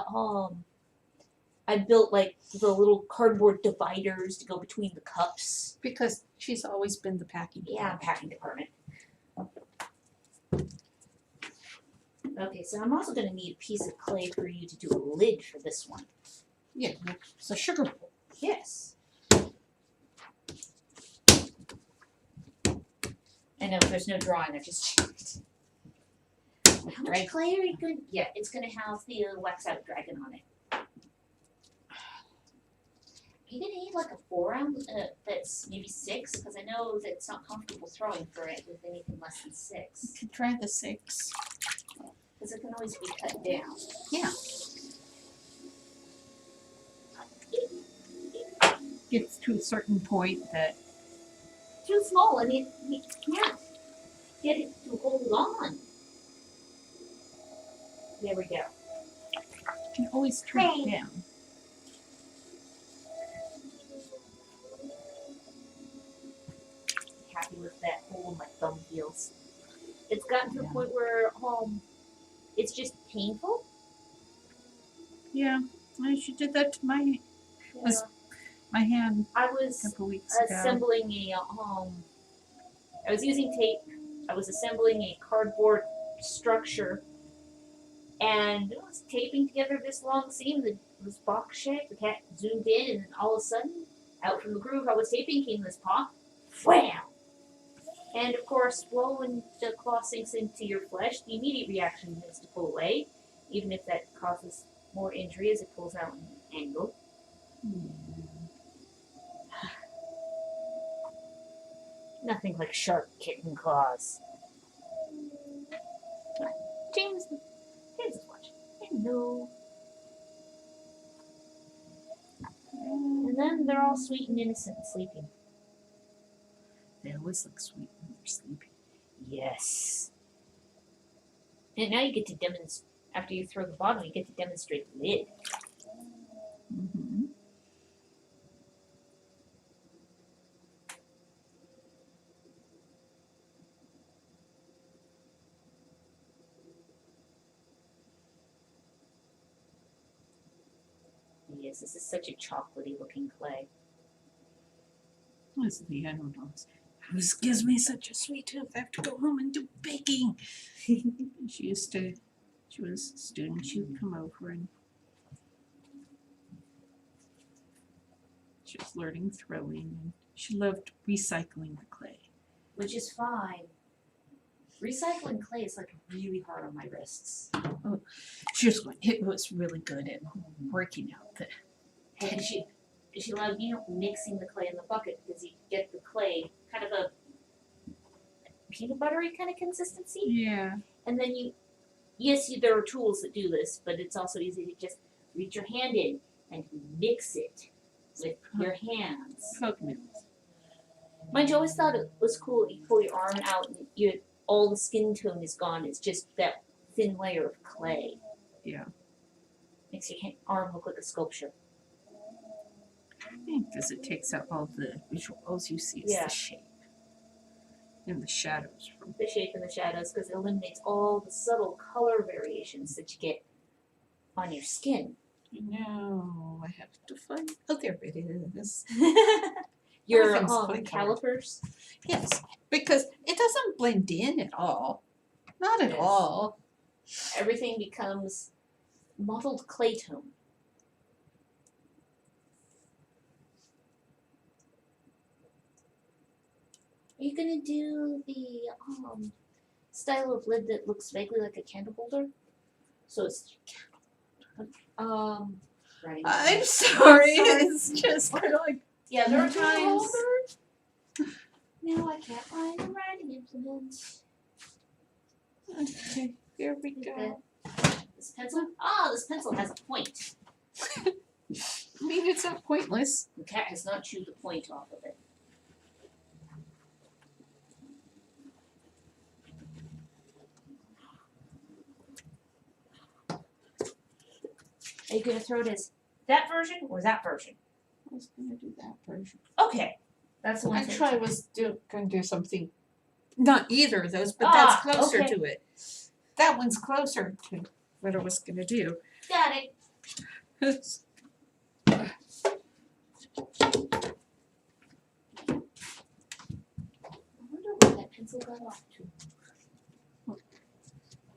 Speaker 2: built like the little cardboard dividers to go between the cups.
Speaker 3: Because she's always been the packing.
Speaker 2: Yeah, packing department. Okay, so I'm also going to need a piece of clay for you to do a lid for this one.
Speaker 3: Yeah, it's a sugar bowl.
Speaker 2: Yes. I know, there's no drawing, I just checked. How much clay are you going to... Yeah, it's going to have the wax out dragon on it. Are you going to need like a 4-ounce that's maybe 6? Because I know that it's not comfortable throwing for it with anything less than 6.
Speaker 3: You could try the 6.
Speaker 2: Because it can always be cut down.
Speaker 3: Yeah. Gets to a certain point that
Speaker 2: Too small, and you can't get it to hold on. There we go.
Speaker 3: you can always trim it down.
Speaker 2: Happy with that hole my thumb feels. It's gotten to a point where it's just painful.
Speaker 3: Yeah, she did that to my hand
Speaker 2: I
Speaker 3: a
Speaker 2: was
Speaker 3: couple weeks ago.
Speaker 2: assembling I was using tape. I was assembling a cardboard structure, and I was taping together this long seam that was box shaped. The cat zoomed in, and then all of a sudden, out from the groove I was taping came this pop. Wham! And of course, well, when the claw sinks into your flesh, the immediate reaction is to pull away, even if that causes more injury as it pulls out an angle. Nothing like sharp kitten claws. James is watching. Hello. And then they're all sweet and innocent and sleeping.
Speaker 3: They always look sweet when they're sleeping.
Speaker 2: Yes. And now you get to demonstrate, after you throw the bottom, you get to demonstrate the lid.
Speaker 3: Mm-hmm.
Speaker 2: Yes, this is such a chocolatey looking clay.
Speaker 3: That's the animals. This gives me such a sweet tooth. I have to go home and do baking. She was a student. She would come over and she was learning throwing, and she loved recycling the clay.
Speaker 2: Which is fine. Recycling clay is like really hard on my wrists.
Speaker 3: It was really good at working out the
Speaker 2: And she loved, mixing the clay in the bucket because you get the clay kind of a peanut buttery kind of consistency.
Speaker 3: Yeah.
Speaker 2: And then there are tools that do this, but it's also easy to just reach your hand in and mix it with your hands.
Speaker 3: Poke noodles.
Speaker 2: Mind you, I always thought it was cool. You pull your arm out and all the skin tone is gone. It's just that thin layer of clay.
Speaker 3: Yeah.
Speaker 2: Makes your arm look like a sculpture.
Speaker 3: I think because it takes out all the visuals you see is
Speaker 2: Yeah.
Speaker 3: the shape and the shadows from.
Speaker 2: The shape and the shadows, because it eliminates all the subtle color variations that you get on your skin.
Speaker 3: No, I have to find. Oh, there it is.
Speaker 2: Your
Speaker 3: Everything's funny colored.
Speaker 2: calipers.
Speaker 3: Yes, because it doesn't blend in at all. Not at
Speaker 2: Yes.
Speaker 3: all.
Speaker 2: Everything becomes mottled clay tone. Are you gonna do the style of lid that looks vaguely like a candle holder? So it's right.
Speaker 3: I'm sorry. It's just kind of like.
Speaker 2: Yeah, there are
Speaker 3: Candle
Speaker 2: times. No, I can't find the writing implement.
Speaker 3: Okay, here we go.
Speaker 2: This pencil? This pencil has a point.
Speaker 3: I mean, it's not pointless.
Speaker 2: The cat has not chewed the point off of it. Are you gonna throw it as that version or that version?
Speaker 3: I was gonna do that version.
Speaker 2: Okay, that's the one.
Speaker 3: Actually, I was gonna do something, not either of those, but that's closer
Speaker 2: okay.
Speaker 3: to it. That one's closer to what I was gonna do.
Speaker 2: Got it. I wonder where that pencil got off to.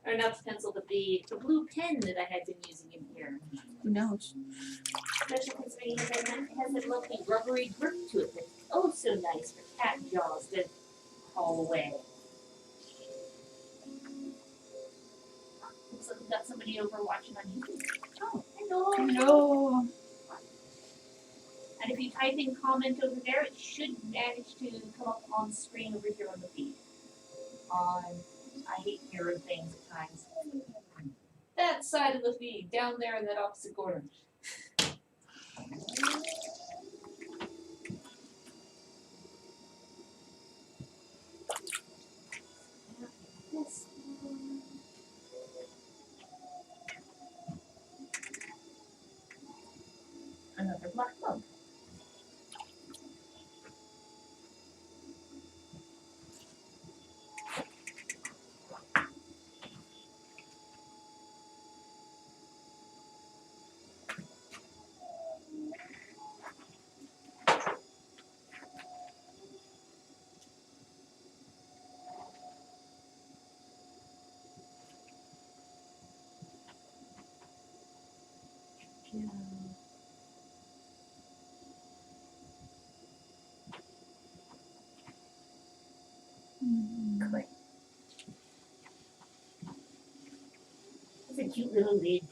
Speaker 2: Or not the pencil, but the blue pen that I had been using in here.
Speaker 3: Who knows?
Speaker 2: Special Pennsylvania has a lovely rubbery grip to it that's oh so nice for cat jaws to haul away. Looks like we've got somebody over watching on YouTube. Oh, hello.
Speaker 3: Hello.
Speaker 2: And if you type in comment over there, it should manage to come up on screen over here on the feed. I hate mirror things at times. That side of the feed, down there in that opposite corner. This one. Another black mug. Yeah. Great. It's a cute little lid.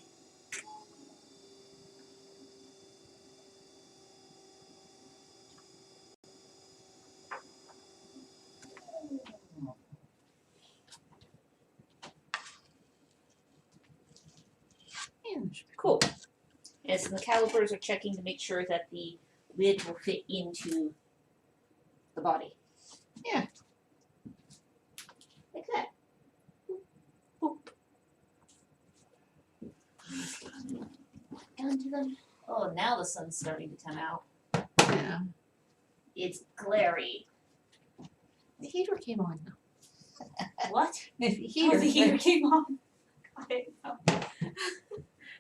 Speaker 2: Cool. And so the calipers are checking to make sure that the lid will fit into the body.
Speaker 3: Yeah.
Speaker 2: Like that. Boop. Down to them. Oh, now the sun's starting to come out.
Speaker 3: Yeah.
Speaker 2: It's glary.
Speaker 3: The heater came on now.
Speaker 2: What?
Speaker 3: The
Speaker 2: Oh, the heater came on. I didn't know.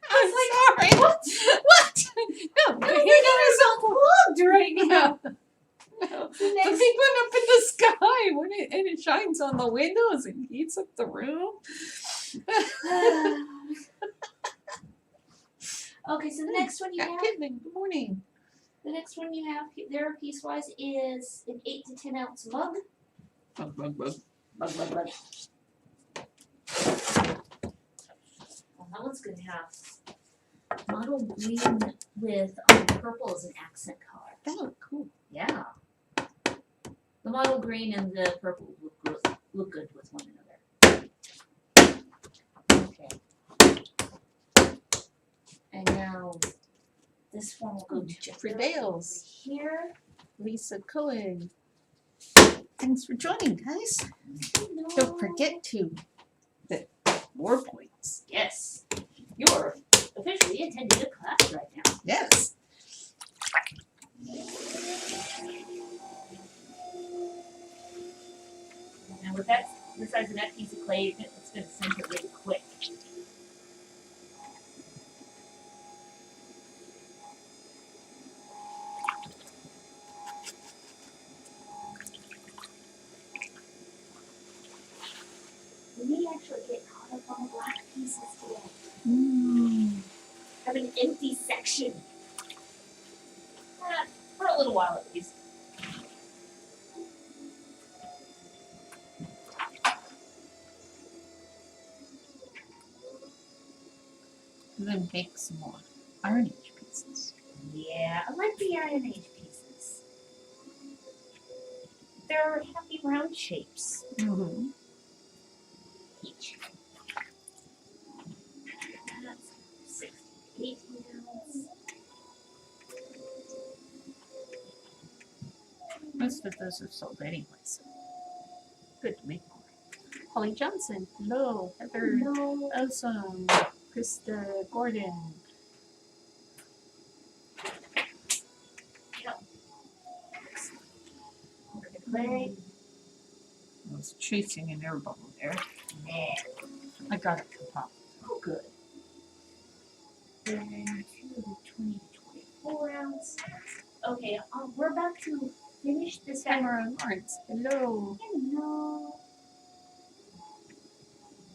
Speaker 3: I'm like, sorry. What? What? No, the heater is unplugged right now. No, the big one up in the sky and it shines on the windows and heats up the room.
Speaker 2: Okay, so the next one you
Speaker 3: Cat
Speaker 2: have,
Speaker 3: Pittman, good morning.
Speaker 2: the next one you have there piece-wise is an 8 to 10 ounce mug.
Speaker 3: Bug, bug, bug.
Speaker 2: Bug, bug, bug. Well, that one's gonna have model green with purple as an accent color.
Speaker 3: That looked cool.
Speaker 2: Yeah. The model green and the purple look good with one another. Okay. And now this one will go to
Speaker 3: Jeffrey
Speaker 2: over
Speaker 3: Bales.
Speaker 2: here.
Speaker 3: Lisa Cohen. Thanks for joining, guys.
Speaker 2: No.
Speaker 3: Don't forget to the war points.
Speaker 2: Yes. You're officially attending a class right now.
Speaker 3: Yes.
Speaker 2: And with that, the size of that piece of clay, it's going to sink it really quick. We may actually get caught up on the black pieces today. Have an empty section. For a little while at least.
Speaker 3: And then make some more Iron Age pieces.
Speaker 2: Yeah, I like the Iron Age pieces. They're happy round shapes
Speaker 3: Mm-hmm.
Speaker 2: each. That's 16, 18 ounce.
Speaker 3: Most of those are sold anyway, so good to make more. Holly Johnson, hello. Heather,
Speaker 2: No.
Speaker 3: awesome. Krista Gordon,
Speaker 2: clay.
Speaker 3: I was chasing an air bubble there. I got it to pop.
Speaker 2: Oh, good. And 20 to 24 ounce. Okay, we're about to finish this bag.
Speaker 3: Tamara Lawrence, hello.
Speaker 2: Hello.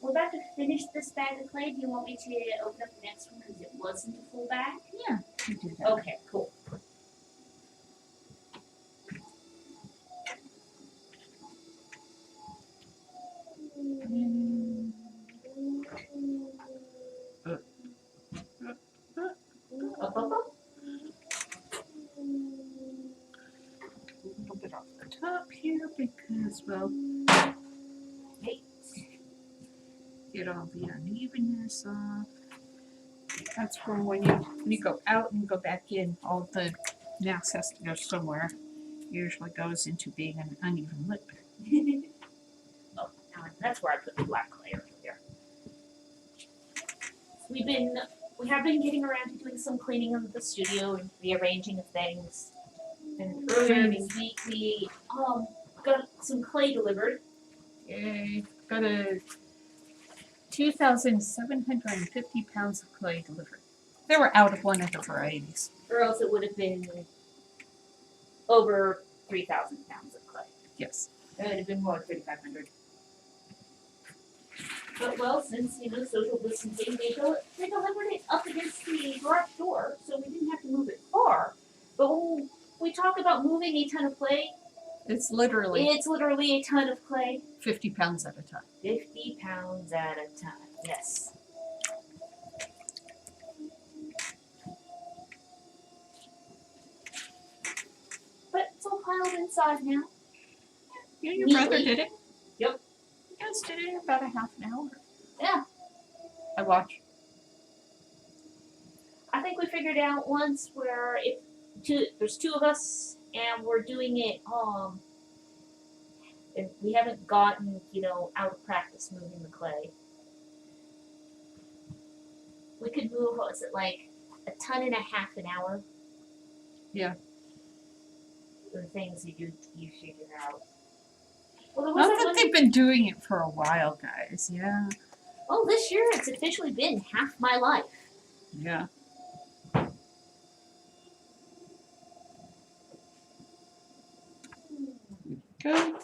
Speaker 2: We're about to finish this bag of clay. Do you want me to open up the next one because it wasn't a full bag?
Speaker 3: You do that.
Speaker 2: Okay, cool.
Speaker 3: Mm,
Speaker 2: Up, up, up.
Speaker 3: a little bit off the top here because, well,
Speaker 2: Hey.
Speaker 3: get all the unevenness off. That's from when you go out and go back in, all the mass has to go somewhere. Usually goes into being an uneven lip.
Speaker 2: Oh, now that's where I put the black clay over there. We have been getting around to doing some cleaning of the studio and rearranging of things. And earlier this week we got some clay delivered.
Speaker 3: Yay. Got a 2,750 pounds of clay delivered. They were out of one of the varieties.
Speaker 2: Or else it would have been over 3,000 pounds of clay.
Speaker 3: Yes.
Speaker 2: It would have been more like 3,500. But well, since social distancing, they delivered it up against the garage door, so we didn't have to move it far. But when we talk about moving a ton of clay,
Speaker 3: It's literally
Speaker 2: it's literally a ton of clay.
Speaker 3: 50 pounds at a time.
Speaker 2: 50 pounds at a time. Yes. But it's all piled inside now.
Speaker 3: You and your brother
Speaker 2: Neatly.
Speaker 3: did it?
Speaker 2: Yep.
Speaker 3: You guys did it in about a half an hour.
Speaker 2: Yeah.
Speaker 3: I watched.
Speaker 2: I think we figured out once where there's two of us and we're doing it and we haven't gotten, out of practice moving the clay. We could move, what was it, like 1.5 tons an hour?
Speaker 3: Yeah.
Speaker 2: The things you figure out. Well, there was
Speaker 3: Not
Speaker 2: that
Speaker 3: that
Speaker 2: one.
Speaker 3: they've been doing it for a while, guys. Yeah.
Speaker 2: Oh, this year it's officially been half my life.
Speaker 3: Yeah. Good.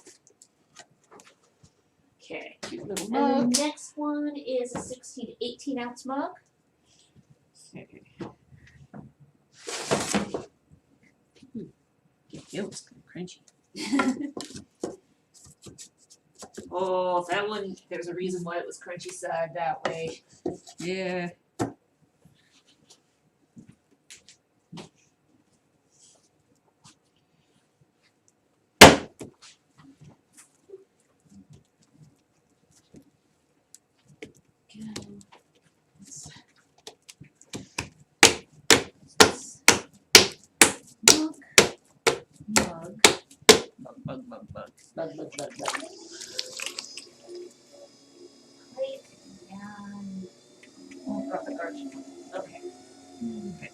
Speaker 2: Okay.
Speaker 3: Cute little
Speaker 2: And
Speaker 3: mug.
Speaker 2: the next one is a 16 to 18 ounce mug.
Speaker 3: Okay. It was kind of crunchy.
Speaker 2: Oh, that one, there's a reason why it was crunchy side that way.
Speaker 3: Yeah.
Speaker 2: Mug. Mug.
Speaker 3: Bug.
Speaker 2: Plate and got the garbage. Okay.
Speaker 3: Okay.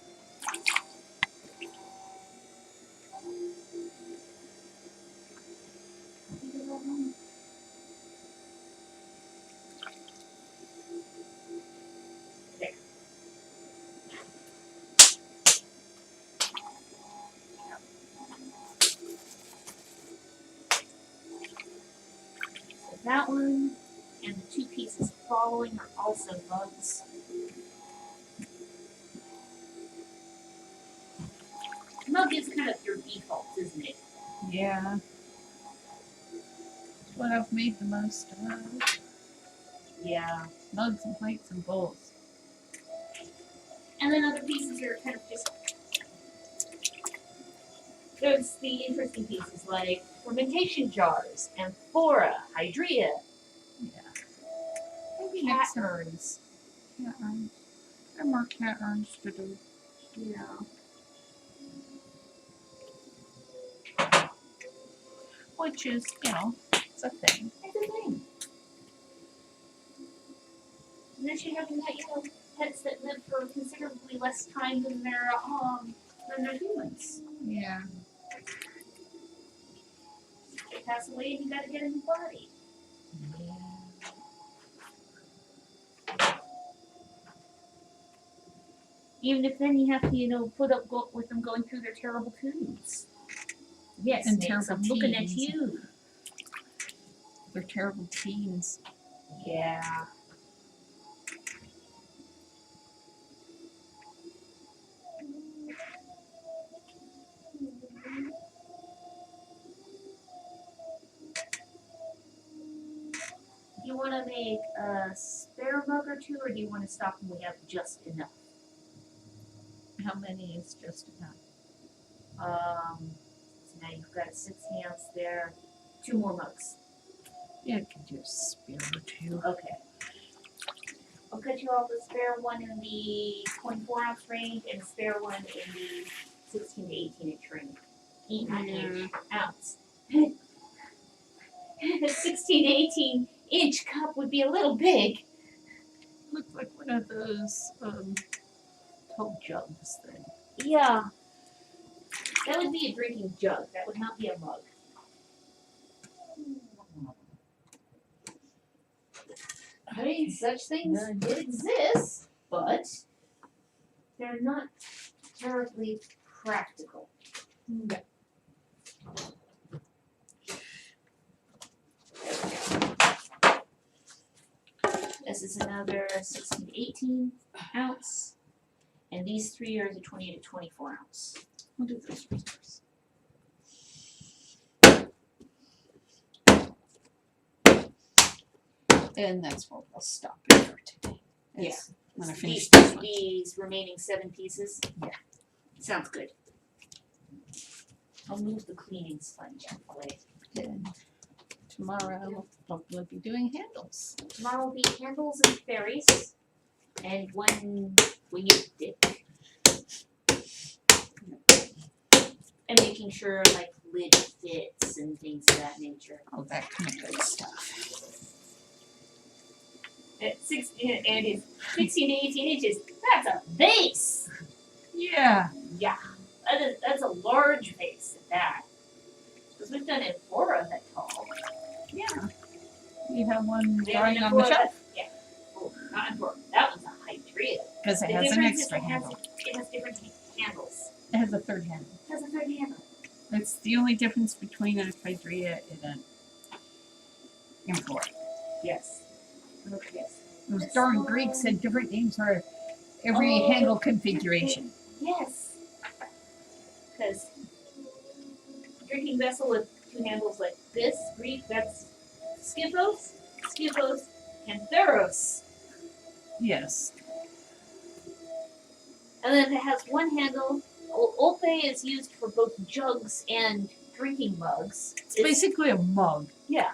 Speaker 2: Okay. So that one and the two pieces following are also mugs. Mug is kind of your default, isn't it?
Speaker 3: Yeah. It's what I've made the most of.
Speaker 2: Yeah.
Speaker 3: Mugs and plates and bowls.
Speaker 2: And then other pieces are kind of just. There's the interesting pieces like fermentation jars, amphora, hydria,
Speaker 3: Yeah. Maybe
Speaker 2: cat
Speaker 3: next time.
Speaker 2: urns.
Speaker 3: Cat urns. There are more cat urns to do.
Speaker 2: Yeah.
Speaker 3: Which is, it's a thing.
Speaker 2: It's a thing. Unless you're having that, pets that live for considerably less time than their humans.
Speaker 3: Yeah.
Speaker 2: pass away and you gotta get a new body. Even if then you have to, put up with them going through their terrible twos. Yes,
Speaker 3: And
Speaker 2: Nix,
Speaker 3: terrible
Speaker 2: I'm looking at
Speaker 3: teens.
Speaker 2: you.
Speaker 3: They're terrible teens.
Speaker 2: Yeah. Do you want to make a spare mug or two, or do you want to stop when we have just enough?
Speaker 3: How many is just enough?
Speaker 2: So now you've got 6 hands there. 2 more mugs.
Speaker 3: Yeah, I could do a spare or two.
Speaker 2: Okay. I'll cut you off a spare one in the 24-ounce range and a spare one in the 16 to 18-inch range. Ounce. A 16 to 18-inch cup would be a little big.
Speaker 3: Looks like one of those tall jugs thing.
Speaker 2: Yeah. That would be a drinking jug. That would not be a mug. I mean, such things did exist, but they're not terribly practical. This is another 16 to 18 ounce, and these 3 are the 20 to 24 ounce.
Speaker 3: We'll do those first. And that's where we'll stop it for today. Is when I finish this one.
Speaker 2: These remaining 7 pieces?
Speaker 3: Yeah.
Speaker 2: Sounds good. I'll move the cleaning sponge out of the way.
Speaker 3: And tomorrow we'll probably be doing handles.
Speaker 2: Tomorrow will be candles and fairies, and one winged dick. And making sure like lid fits and things of that nature.
Speaker 3: All that kind of good stuff.
Speaker 2: At 16 and it's 16 to 18 inches. That's a vase.
Speaker 3: Yeah.
Speaker 2: Yeah, that's a large vase at that. Because we've done amphora that tall.
Speaker 3: Yeah. You have one
Speaker 2: We have
Speaker 3: drawing
Speaker 2: an
Speaker 3: on the
Speaker 2: amphora
Speaker 3: shelf
Speaker 2: Yeah. Oh, not amphora. That one's a hydrea.
Speaker 3: because it
Speaker 2: The
Speaker 3: has an
Speaker 2: difference is
Speaker 3: extra
Speaker 2: it has-
Speaker 3: handle.
Speaker 2: It has different handles.
Speaker 3: It has a third handle.
Speaker 2: It has a third handle.
Speaker 3: It's the only difference between a hydrea and an amphora.
Speaker 2: Yes. Yes.
Speaker 3: Those darn Greeks had different names for every
Speaker 2: Oh.
Speaker 3: handle configuration.
Speaker 2: Yes. Because drinking vessel with 2 handles like this, Greek, that's Skyphos, and Theros.
Speaker 3: Yes.
Speaker 2: And then it has one handle. Olpe is used for both jugs and drinking mugs.
Speaker 3: It's basically a mug.
Speaker 2: Yeah.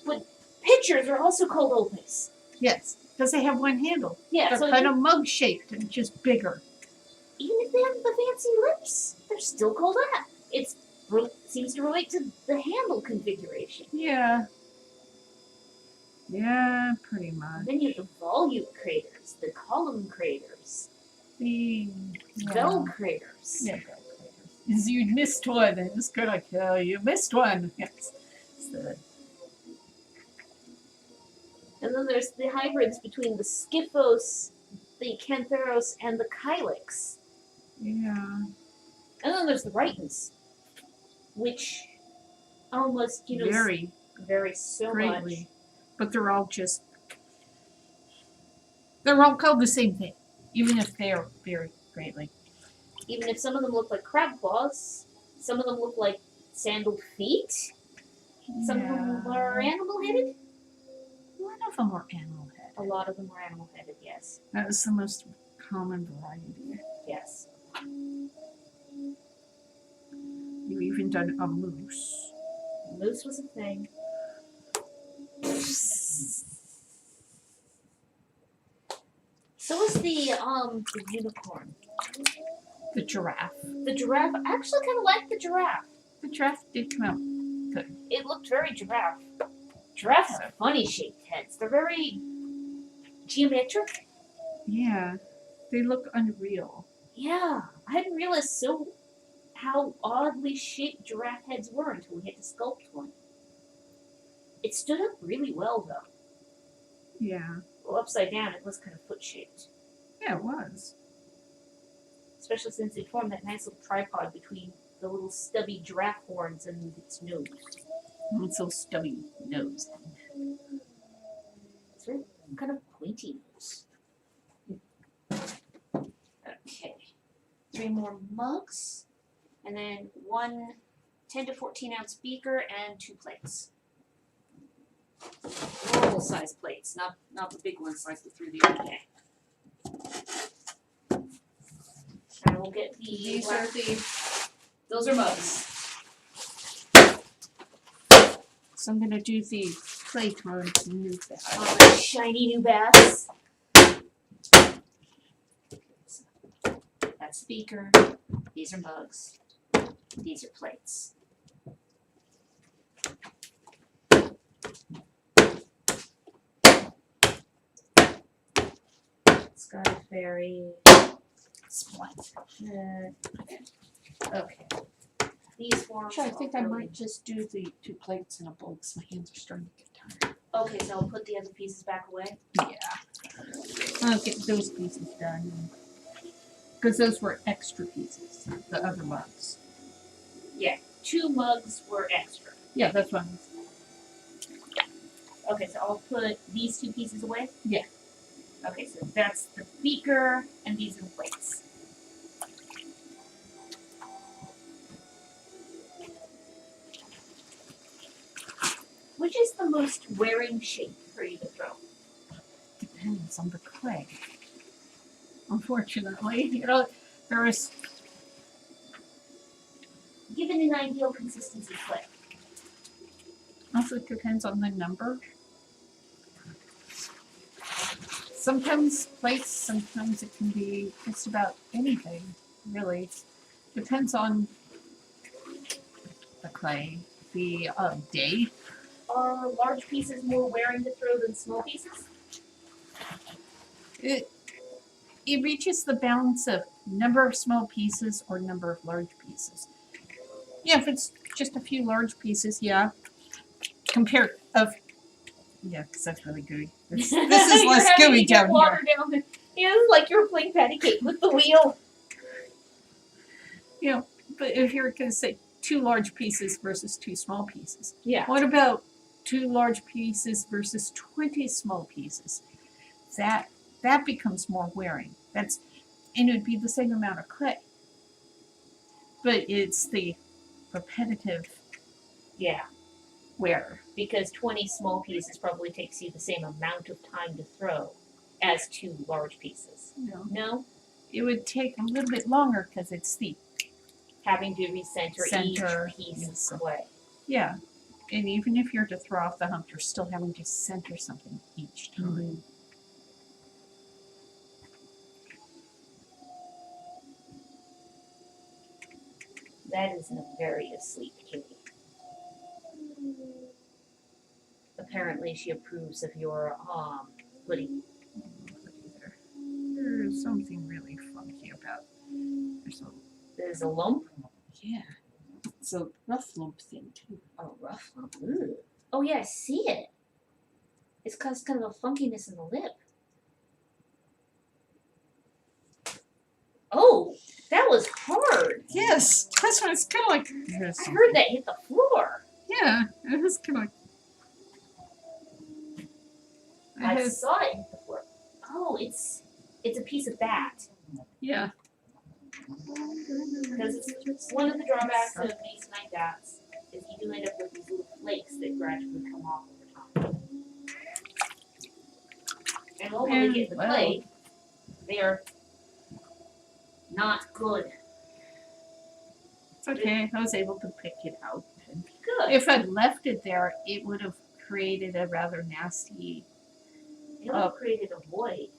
Speaker 2: But pitchers are also called opes.
Speaker 3: Yes. Because they have one handle.
Speaker 2: Yeah,
Speaker 3: They're
Speaker 2: so
Speaker 3: kind of mug shaped and just bigger.
Speaker 2: even if they have the fancy lips, they're still called that. It seems to relate to the handle configuration.
Speaker 3: Yeah. Yeah, pretty much.
Speaker 2: Then you have the volute craters, the column craters,
Speaker 3: The
Speaker 2: bell craters.
Speaker 3: Yeah, bell craters. You missed one. I was gonna kill you. Missed one. Yes. So,
Speaker 2: And then there's the hybrids between the Skyphos, the Cantheros, and the Kylix.
Speaker 3: yeah.
Speaker 2: And then there's the Rhytons, which almost,
Speaker 3: Very
Speaker 2: vary so
Speaker 3: greatly.
Speaker 2: much.
Speaker 3: But they're all called the same thing, even if they are very greatly.
Speaker 2: Even if some of them look like crab claws, some of them look like sandaled feet, some of them are animal-headed.
Speaker 3: One of them are animal head.
Speaker 2: A lot of them are animal-headed, yes.
Speaker 3: That was the most common variety.
Speaker 2: Yes.
Speaker 3: You've even done a moose.
Speaker 2: Moose was a thing. So was the unicorn.
Speaker 3: The giraffe.
Speaker 2: The giraffe, I actually kind of like the giraffe.
Speaker 3: The giraffe did come out.
Speaker 2: It looked very giraffe. Giraffes have funny shaped heads. They're very geometric.
Speaker 3: Yeah. They look unreal.
Speaker 2: Yeah, I hadn't realized how oddly shaped giraffe heads were until we had to sculpt one. It stood up really well though.
Speaker 3: Yeah.
Speaker 2: Well, upside down, it was kind of foot shaped,
Speaker 3: Yeah, it was.
Speaker 2: especially since it formed that nice little tripod between the little stubby giraffe horns and its nose.
Speaker 3: It's so stubby nose.
Speaker 2: It's very kind of pointy nose. Okay, 3 more mugs, and then 1 10 to 14 ounce beaker and 2 plates. Normal size plates, not the big ones like we threw the other day. I will get
Speaker 1: These are
Speaker 2: those are mugs.
Speaker 3: So I'm gonna do the plate ones and move that.
Speaker 2: My shiny new baths. That's beaker. These are mugs. These are plates. Sky Fairy.
Speaker 3: Splat.
Speaker 2: Okay. These forms.
Speaker 1: Actually, I think I might just do the 2 plates in a bowl because my hands are starting to get tired.
Speaker 2: Okay, so I'll put the other pieces back away.
Speaker 3: Yeah. I'll get those pieces done. Because those were extra pieces, the other mugs.
Speaker 2: 2 mugs were extra.
Speaker 3: Yeah, that's one.
Speaker 2: Okay, so I'll put these 2 pieces away?
Speaker 3: Yeah.
Speaker 2: Okay, so that's the beaker, and these are the plates. Which is the most wearing shape for you to throw?
Speaker 3: Depends on the clay. Unfortunately, you know, there is.
Speaker 2: Given an ideal consistency clay.
Speaker 3: Also, it depends on the number. Sometimes plates, sometimes it can be just about anything, really. Depends on the clay, the day.
Speaker 2: Are large pieces more wearing to throw than small pieces?
Speaker 3: It reaches the balance of number of small pieces or number of large pieces. Yeah, if it's just a few large pieces, yeah. Because that's really gooey. This is less gooey down here.
Speaker 2: Down there. Yeah, it's like you're playing patty cake with the wheel.
Speaker 3: You know, but if you're going to say 2 large pieces versus 2 small pieces,
Speaker 2: Yeah.
Speaker 3: what about 2 large pieces versus 20 small pieces? That becomes more wearing. And it would be the same amount of clay. But it's the repetitive
Speaker 2: Yeah.
Speaker 3: wear.
Speaker 2: Because 20 small pieces probably takes you the same amount of time to throw as 2 large pieces. No?
Speaker 3: It would take a little bit longer because it's the
Speaker 2: Having to recenter
Speaker 3: Center,
Speaker 2: each piece
Speaker 3: yes.
Speaker 2: of clay.
Speaker 3: yeah. And even if you're to throw off the hump, you're still having to center something each time.
Speaker 2: That is a very asleep kitty. Apparently she approves of your pudding.
Speaker 3: There's something really funky about.
Speaker 2: There's a lump.
Speaker 1: Yeah. It's a rough lump thing too.
Speaker 2: Oh, rough lump. Ooh. Oh yeah, I see it. It's caused kind of a funkiness in the lip. Oh, that was hard.
Speaker 3: Yes, that's what it's kind of like.
Speaker 2: I heard that hit the floor.
Speaker 3: Yeah, it was kind of like.
Speaker 2: I saw it hit the floor. Oh, it's a piece of bat.
Speaker 3: Yeah.
Speaker 2: Because it's one of the drawbacks of masonite bats is you do end up with these little flakes that gradually come off over time. And when they get in the clay, they are not good.
Speaker 3: It's okay. I was able to pick it out.
Speaker 2: Good.
Speaker 3: If I'd left it there, it would have created a rather nasty.
Speaker 2: It would have created a void.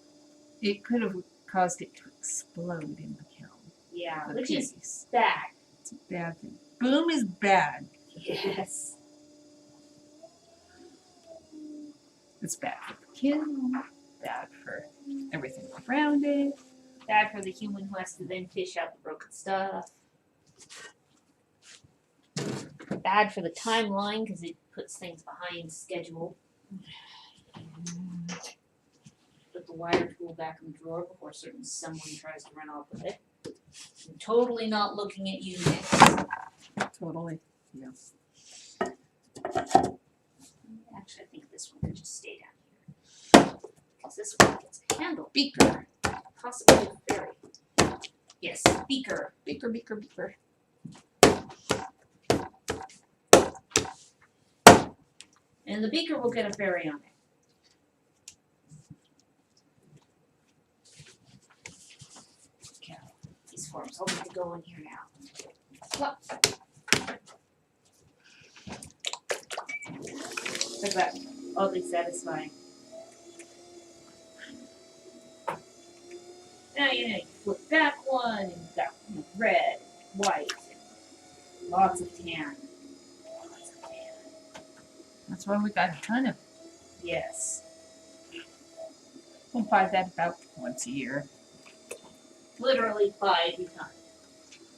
Speaker 3: It could have caused it to explode in the kiln.
Speaker 2: Yeah,
Speaker 3: The
Speaker 2: which
Speaker 3: piece.
Speaker 2: is bad.
Speaker 3: It's a bad thing. Boom is bad.
Speaker 2: Yes.
Speaker 3: It's bad for the kiln. Bad for everything around it.
Speaker 2: Bad for the human who has to then fish out the broken stuff. bad for the timeline because it puts things behind schedule. Put the wire tool back in the drawer before certain someone tries to run off with it. I'm totally not looking at you, Nick.
Speaker 3: Totally.
Speaker 2: Actually, I think this one could just stay down here. Because this one gets a handle.
Speaker 3: Beaker.
Speaker 2: Possibly a fairy. Yes, beaker.
Speaker 3: Beaker.
Speaker 2: And the beaker will get a fairy on it. Okay, these forms all need to go in here now. How's that? Oddly satisfying. Now you flip back one, and you've got red, white, lots of tan. Lots of tan.
Speaker 3: That's why we got a ton of.
Speaker 2: Yes.
Speaker 3: We'll buy that about once a year.
Speaker 2: Literally 5 times.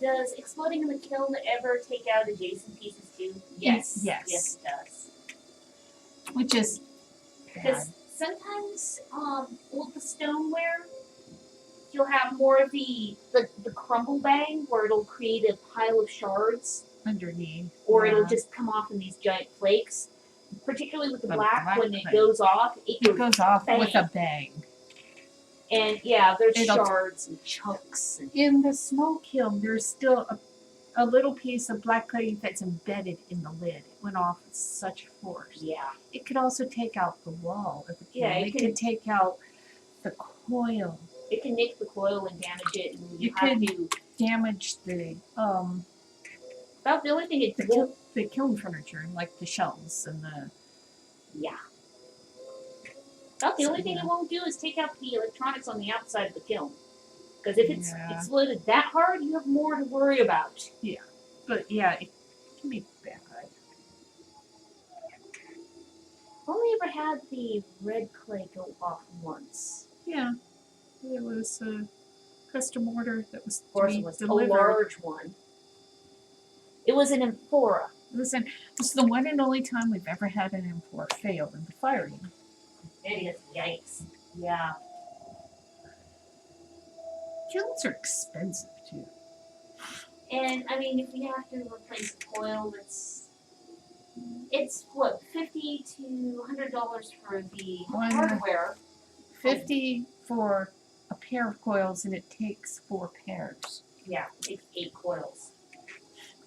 Speaker 2: Does exploding in the kiln ever take out adjacent pieces too? Yes.
Speaker 3: Yes.
Speaker 2: Yes, it does.
Speaker 3: Which is bad.
Speaker 2: Because sometimes, with the stoneware, you'll have more of the crumble bang where it'll create a pile of shards,
Speaker 3: Underneath.
Speaker 2: or it'll
Speaker 3: Yeah.
Speaker 2: just come off in these giant flakes. Particularly with the
Speaker 3: The
Speaker 2: black, when it
Speaker 3: black
Speaker 2: goes off,
Speaker 3: It
Speaker 2: it goes,
Speaker 3: goes off with a
Speaker 2: bang.
Speaker 3: bang.
Speaker 2: and yeah, there's
Speaker 3: It'll-
Speaker 2: shards and chunks. And,
Speaker 3: In the smoke kiln, there's still a little piece of black clay that's embedded in the lid. It went off with such force.
Speaker 2: yeah,
Speaker 3: It could also take out the wall of the kiln.
Speaker 2: Yeah, it
Speaker 3: it
Speaker 2: can-
Speaker 3: could take out the coil,
Speaker 2: it can nick the coil and damage it, and you
Speaker 3: You
Speaker 2: have
Speaker 3: could-
Speaker 2: to.
Speaker 3: damage the
Speaker 2: About the only thing it won't.
Speaker 3: the kiln furniture, like the shelves and the
Speaker 2: Yeah. About the
Speaker 3: So,
Speaker 2: only thing
Speaker 3: yeah.
Speaker 2: it won't do is take out the electronics on the outside of the kiln. Because if it's
Speaker 3: Yeah.
Speaker 2: exploded that hard, you have more to worry about.
Speaker 3: but yeah, it can be bad.
Speaker 2: Only ever had the red clay go off once.
Speaker 3: Yeah. It was a custom order that was
Speaker 2: Of course,
Speaker 3: to
Speaker 2: it
Speaker 3: be
Speaker 2: was
Speaker 3: delivered.
Speaker 2: a large one. It was an amphora.
Speaker 3: Listen, this is the one and only time we've ever had an import fail in the firing.
Speaker 2: It is. Yikes. Yeah.
Speaker 3: Kilns are expensive too.
Speaker 2: And I mean, if we have to replace the coil, it's what, $50 to $100 for the
Speaker 3: One-
Speaker 2: hardware.
Speaker 3: 50 for a pair of coils, and it takes 4 pairs.
Speaker 2: Yeah, it takes 8 coils.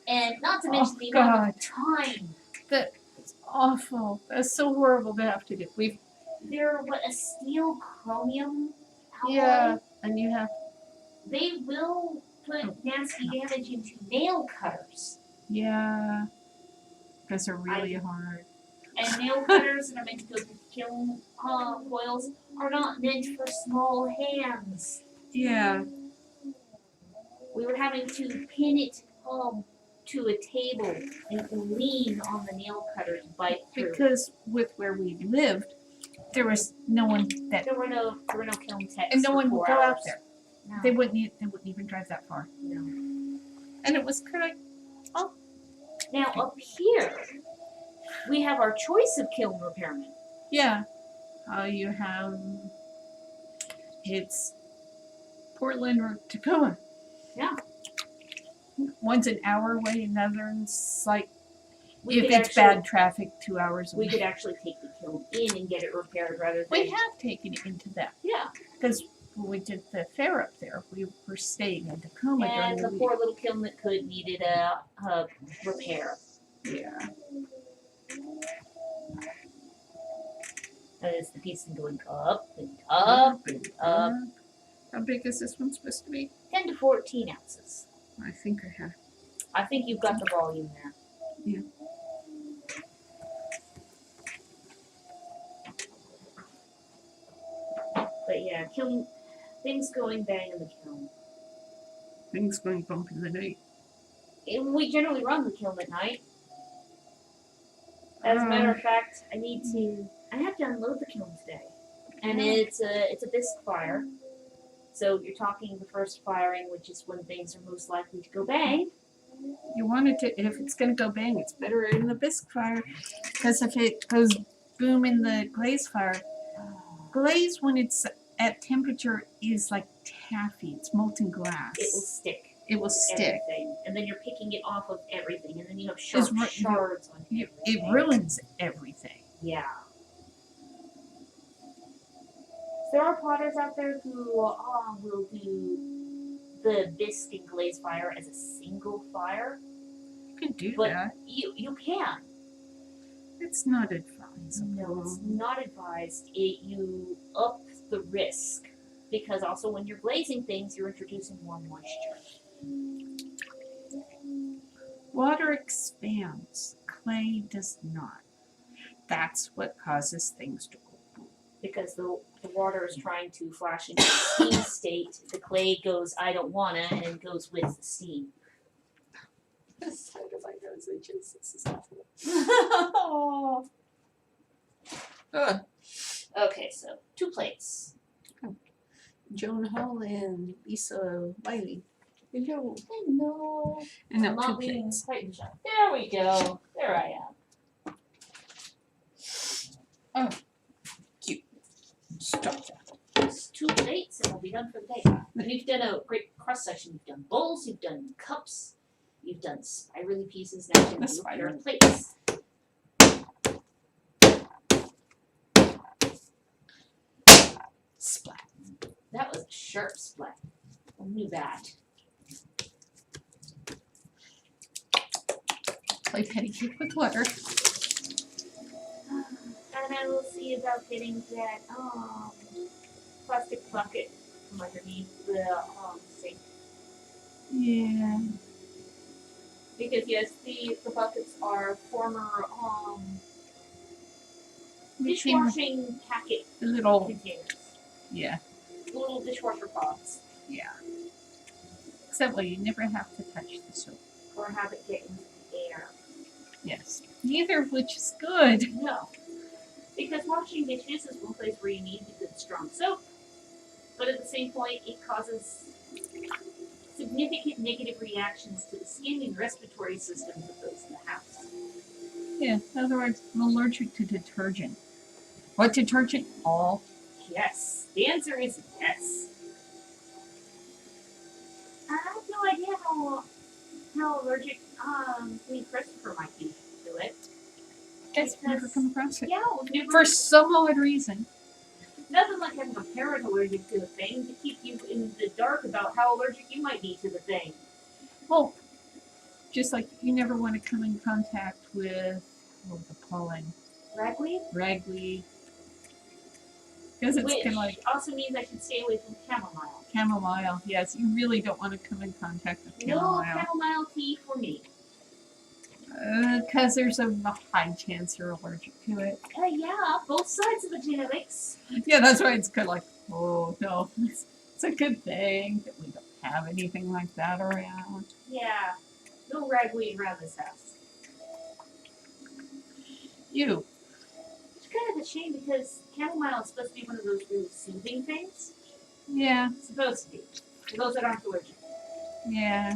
Speaker 2: And not to
Speaker 3: Oh,
Speaker 2: mention the amount of time.
Speaker 3: That's awful. That's so horrible to have to do.
Speaker 2: They're a steel chromium alloy.
Speaker 3: Yeah, and you have
Speaker 2: They will put nasty damage into nail cutters.
Speaker 3: because they're really hard.
Speaker 2: And nail cutters that are meant to go through kiln coils are not meant for small hands.
Speaker 3: Yeah,
Speaker 2: We were having to pin it to a table and lean on the nail cutter to bite through.
Speaker 3: because with where we lived, there was no one that,
Speaker 2: There were no kiln techs
Speaker 3: and no
Speaker 2: for
Speaker 3: one
Speaker 2: 4
Speaker 3: would go out
Speaker 2: hours.
Speaker 3: there.
Speaker 2: No.
Speaker 3: They wouldn't even drive that far.
Speaker 2: No.
Speaker 3: And it was kind of
Speaker 2: Now up here, we have our choice of kiln repairmen.
Speaker 3: yeah. You have it's Portland or Tacoma.
Speaker 2: Yeah.
Speaker 3: One's an hour away, another's like
Speaker 2: We
Speaker 3: if
Speaker 2: could
Speaker 3: it's
Speaker 2: actually,
Speaker 3: bad traffic, 2 hours away.
Speaker 2: we could actually take the kiln in and get it repaired rather than.
Speaker 3: We have taken it into that
Speaker 2: Yeah.
Speaker 3: because when we did the fair up there, we were staying in Tacoma during
Speaker 2: And
Speaker 3: the
Speaker 2: the
Speaker 3: week.
Speaker 2: poor little kiln that could needed a repair.
Speaker 3: Yeah.
Speaker 2: That is the piece going up and up, up.
Speaker 3: How big is this one supposed to be?
Speaker 2: 10 to 14 ounces.
Speaker 3: I think I have.
Speaker 2: I think you've got the volume there.
Speaker 3: Yeah.
Speaker 2: But yeah, kiln, things going bang in the kiln.
Speaker 3: Things going bump in the night.
Speaker 2: And we generally run the kiln at night. As a matter of fact, I have to unload the kiln today. And it's a bisque fire. So you're talking the first firing, which is when things are most likely to go bang.
Speaker 3: You want it to, if it's gonna go bang, it's better in the bisque fire, because if it goes boom in the glaze fire, glaze when it's at temperature is like taffy, it's molten glass.
Speaker 2: It will stick.
Speaker 3: It will stick.
Speaker 2: Everything. And then you're picking it off of everything, and then you have sharp
Speaker 3: It's
Speaker 2: shards on
Speaker 3: It
Speaker 2: everything.
Speaker 3: ruins everything.
Speaker 2: Yeah. There are potters out there who will do the bisque and glaze fire as a single fire.
Speaker 3: You can do
Speaker 2: But
Speaker 3: that.
Speaker 2: you can.
Speaker 3: It's not advisable.
Speaker 2: No, it's not advised. You up the risk because also when you're glazing things, you're introducing more moisture.
Speaker 3: Water expands, clay does not. That's what causes things to go boom.
Speaker 2: Because the water is trying to flash into steam state. The clay goes, I don't wanna, and goes with the steam.
Speaker 1: This side of my nose itches. This is awful.
Speaker 2: Okay, so 2 plates.
Speaker 1: Joan Hall and Lisa Wiley. Hello.
Speaker 2: Hello.
Speaker 3: And now
Speaker 2: I'm
Speaker 3: two
Speaker 2: not leaving
Speaker 3: plates.
Speaker 2: quite in the shot. There we go. There I am.
Speaker 3: Stop that.
Speaker 2: Just 2 plates and we'll be done for the day. And you've done a great cross section. You've done bowls, you've done cups, you've done spirally pieces. Now you're going
Speaker 3: The
Speaker 2: to do your
Speaker 3: spiral.
Speaker 2: plates.
Speaker 3: Splat.
Speaker 2: That was a sharp splat. I knew that.
Speaker 3: Clay petty cake with water.
Speaker 2: And I will see about getting that plastic bucket from underneath the sink.
Speaker 3: Yeah.
Speaker 2: Because yes, the buckets are former dishwashing packet
Speaker 3: The little,
Speaker 2: containers.
Speaker 3: yeah,
Speaker 2: The little dishwasher pods.
Speaker 3: yeah. Except, well, you never have to touch the soap.
Speaker 2: Or have it get into the air.
Speaker 3: Yes. Neither of which is good.
Speaker 2: No. Because washing dishes is one place where you need a good strong soap. But at the same point, it causes significant negative reactions to the skin and respiratory systems of those in the house.
Speaker 3: Yeah, in other words, I'm allergic to detergent. What detergent? All.
Speaker 2: Yes. The answer is yes. I have no idea how allergic me and Christopher might be to it.
Speaker 3: Guys, never come across it.
Speaker 2: Yeah, we've never
Speaker 3: For some odd reason.
Speaker 2: nothing like having a parent allergic to a thing to keep you in the dark about how allergic you might be to the thing.
Speaker 3: Well, just like you never want to come in contact with the pollen,
Speaker 2: Ragweed?
Speaker 3: ragweed. Because it's
Speaker 2: Which
Speaker 3: kind of like
Speaker 2: also means I should stay away from chamomile.
Speaker 3: chamomile. Yes, you really don't want to come in contact with
Speaker 2: No
Speaker 3: chamomile.
Speaker 2: chamomile tea for me.
Speaker 3: Because there's a high chance you're allergic to it.
Speaker 2: Yeah, both sides of the genetics.
Speaker 3: Yeah, that's why it's kind of like, oh no, it's a good thing that we don't have anything like that around.
Speaker 2: Yeah, no ragweed around this house.
Speaker 3: You,
Speaker 2: It's kind of a shame because chamomile is supposed to be one of those really soothing things.
Speaker 3: yeah,
Speaker 2: It's supposed to be. For those that aren't allergic.
Speaker 3: yeah.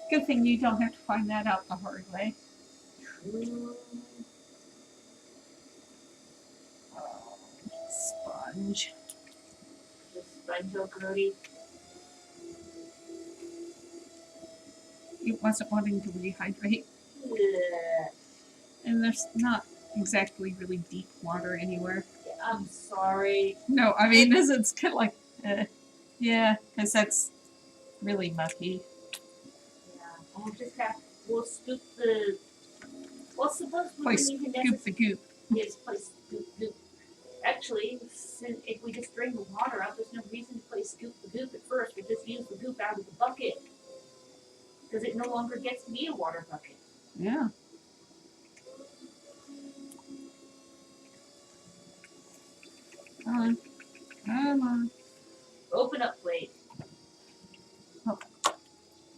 Speaker 3: Good thing you don't have to find that out the hard way.
Speaker 2: True.
Speaker 3: Sponge.
Speaker 2: The sponge grody.
Speaker 3: It wasn't wanting to rehydrate,
Speaker 2: Ugh.
Speaker 3: and there's not exactly really deep water anywhere.
Speaker 2: I'm sorry.
Speaker 3: No, I mean, it's kind of like, yeah, because that's really mucky.
Speaker 2: Yeah, we'll scoop the. Well, suppose we
Speaker 3: Place
Speaker 2: wouldn't even
Speaker 3: Scoop the goop.
Speaker 2: Yes, place scoop goop. Actually, if we just drain the water out, there's no reason to place scoop the goop at first. We just use the goop out of the bucket because it no longer gets to be a water bucket.
Speaker 3: Yeah. Come on.
Speaker 2: Open up plate.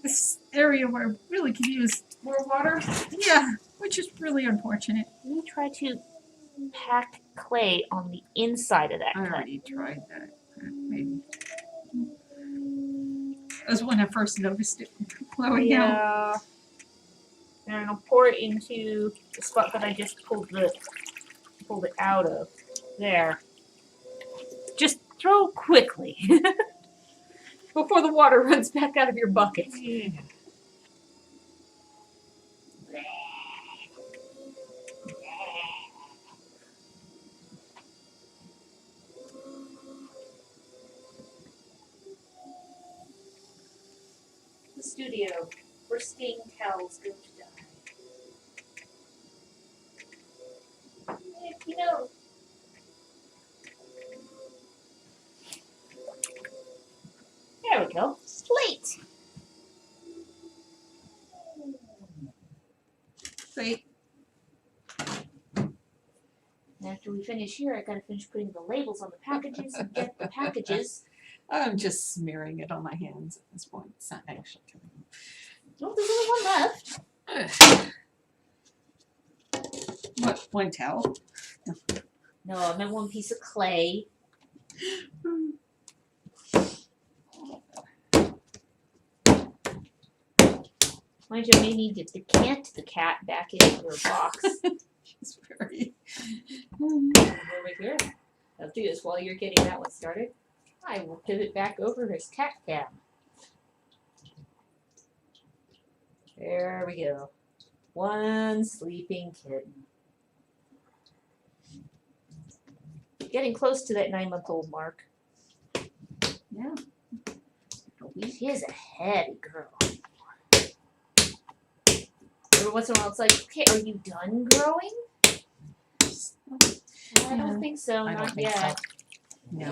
Speaker 3: This area where I really could use
Speaker 2: More water.
Speaker 3: yeah, which is really unfortunate.
Speaker 2: Let me try to pack clay on the inside of that
Speaker 3: I
Speaker 2: cup.
Speaker 3: already tried that. Maybe. was when I first noticed it flowing out.
Speaker 2: Yeah. And I'm gonna pour it into the spot that I just pulled it out of. There. Just throw quickly before the water runs back out of your bucket. The studio where sting cows go to die. You know. There we go. Slate.
Speaker 3: Wait,
Speaker 2: After we finish here, I gotta finish putting the labels on the packages and get the packages.
Speaker 1: I'm just smearing it on my hands at this point. It's not actually coming.
Speaker 2: Oh, there's only one left.
Speaker 3: what, one towel?
Speaker 2: No, I meant one piece of clay. Mind you, I may need to decant the cat back into her box.
Speaker 1: She's very.
Speaker 2: Over here. I'll do this while you're getting that one started. I will pivot back over his cat cam. There we go. One sleeping kitten. Getting close to that 9-month-old mark.
Speaker 3: Yeah.
Speaker 2: She is a heady girl. Every once in a while it's like, okay, are you done growing? I don't think so,
Speaker 1: I
Speaker 2: not
Speaker 1: don't think
Speaker 2: yet.
Speaker 1: so. No.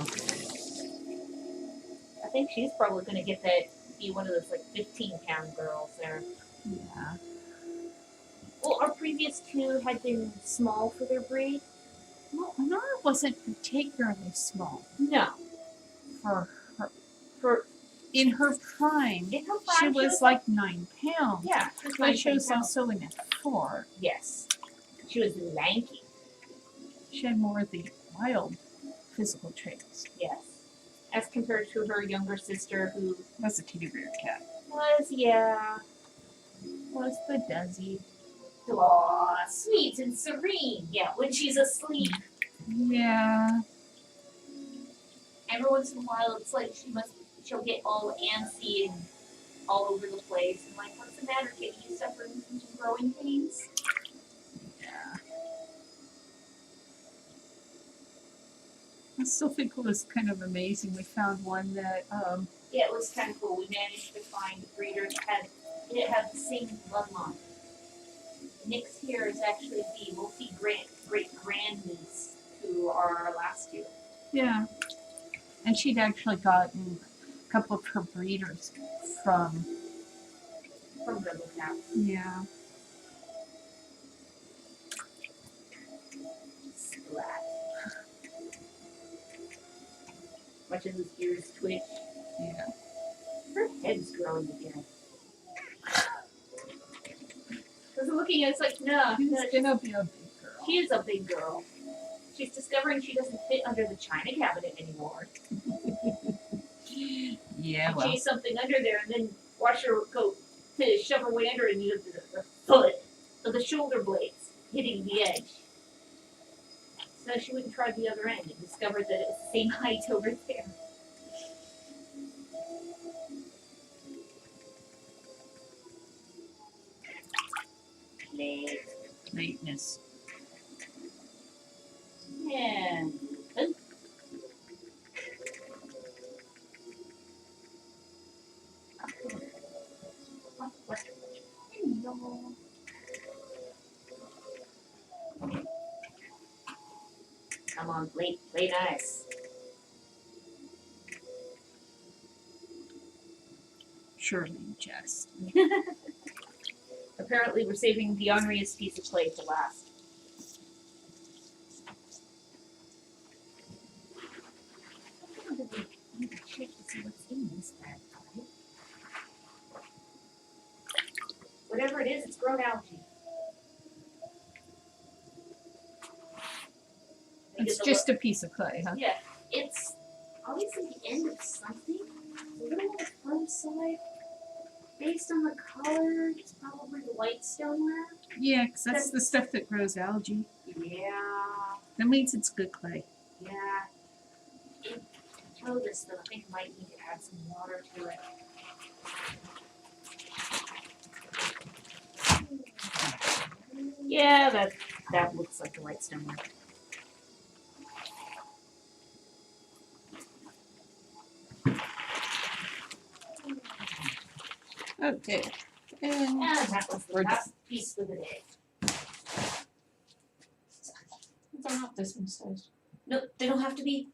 Speaker 2: I think she's probably gonna get that, be one of those like 15-pound girls there.
Speaker 3: Yeah.
Speaker 2: Well, our previous two had been small for their breed.
Speaker 3: Well, Nora wasn't particularly small
Speaker 2: No.
Speaker 3: for her.
Speaker 2: For
Speaker 3: In her prime,
Speaker 2: in her
Speaker 3: she
Speaker 2: prime,
Speaker 3: was like 9 pounds.
Speaker 2: yeah,
Speaker 3: But she was
Speaker 2: 9 pounds.
Speaker 3: also in a 4.
Speaker 2: Yes. She was lanky.
Speaker 3: She had more of the wild physical traits.
Speaker 2: Yes. As compared to her younger sister who
Speaker 3: Was a teddy bear cat.
Speaker 2: was,
Speaker 3: Was the Desi.
Speaker 2: aw, sweet and serene. Yeah, when she's asleep.
Speaker 3: Yeah.
Speaker 2: Every once in a while, it's like she'll get all antsy and all over the place. And like, what's the matter, kid? You suffering from some growing pains?
Speaker 3: Yeah. I still think it was kind of amazing. We found one that,
Speaker 2: Yeah, it was kind of cool. We managed to find a breeder that had the same bloodline. Nick's here is actually the great grandniece to our last year.
Speaker 3: yeah. And she'd actually gotten a couple of her breeders from,
Speaker 2: From Rebel Cat.
Speaker 3: yeah.
Speaker 2: Splat. Watching his ears twitch.
Speaker 3: Yeah.
Speaker 2: Her head's growing again. Because looking at it's like, no,
Speaker 3: She's
Speaker 2: no,
Speaker 3: gonna be a big girl.
Speaker 2: she is a big girl. She's discovering she doesn't fit under the china cabinet anymore.
Speaker 3: Yeah,
Speaker 2: You
Speaker 3: well.
Speaker 2: chase something under there and then watch her go to shove her way under and you have the foot of the shoulder blades hitting the edge. So she went and tried the other end and discovered that it's the same height over there. Plate.
Speaker 3: Lateness.
Speaker 2: And good. Hello. Come on, play nice.
Speaker 3: Surely just.
Speaker 2: Apparently, we're saving the orneriest piece of clay to last. I need to check to see what's in this bad boy. Whatever it is, it's grown algae.
Speaker 3: It's just a piece of clay, huh?
Speaker 2: Yeah, it's always at the end of something. A little on the front side. based on the color, it's probably the white stoneware.
Speaker 3: Yeah, 'cause that's the stuff that grows algae.
Speaker 2: Yeah.
Speaker 3: That means it's good clay.
Speaker 2: Yeah. Throw this though. I think I might need to add some water to it. Yeah, that looks like the white stoneware.
Speaker 3: Okay. And
Speaker 2: And that was the
Speaker 3: We're
Speaker 2: last piece for the day.
Speaker 1: They're not this one size.
Speaker 2: No, they don't have to be.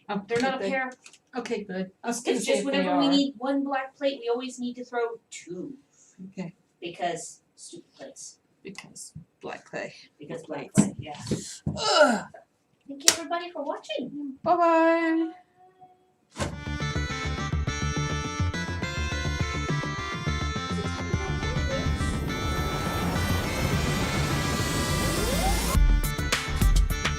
Speaker 1: Oh,
Speaker 2: They're not a
Speaker 1: they-
Speaker 2: pair.
Speaker 1: Okay, good. I was gonna
Speaker 2: It's
Speaker 1: say
Speaker 2: just
Speaker 1: if they
Speaker 2: whenever we
Speaker 1: are.
Speaker 2: need one black plate, we always need to throw two
Speaker 1: Okay.
Speaker 2: because stupid plates.
Speaker 3: because black clay.
Speaker 2: Because black plate, yeah.
Speaker 3: Ugh.
Speaker 2: Thank you everybody for watching.
Speaker 3: Bye bye.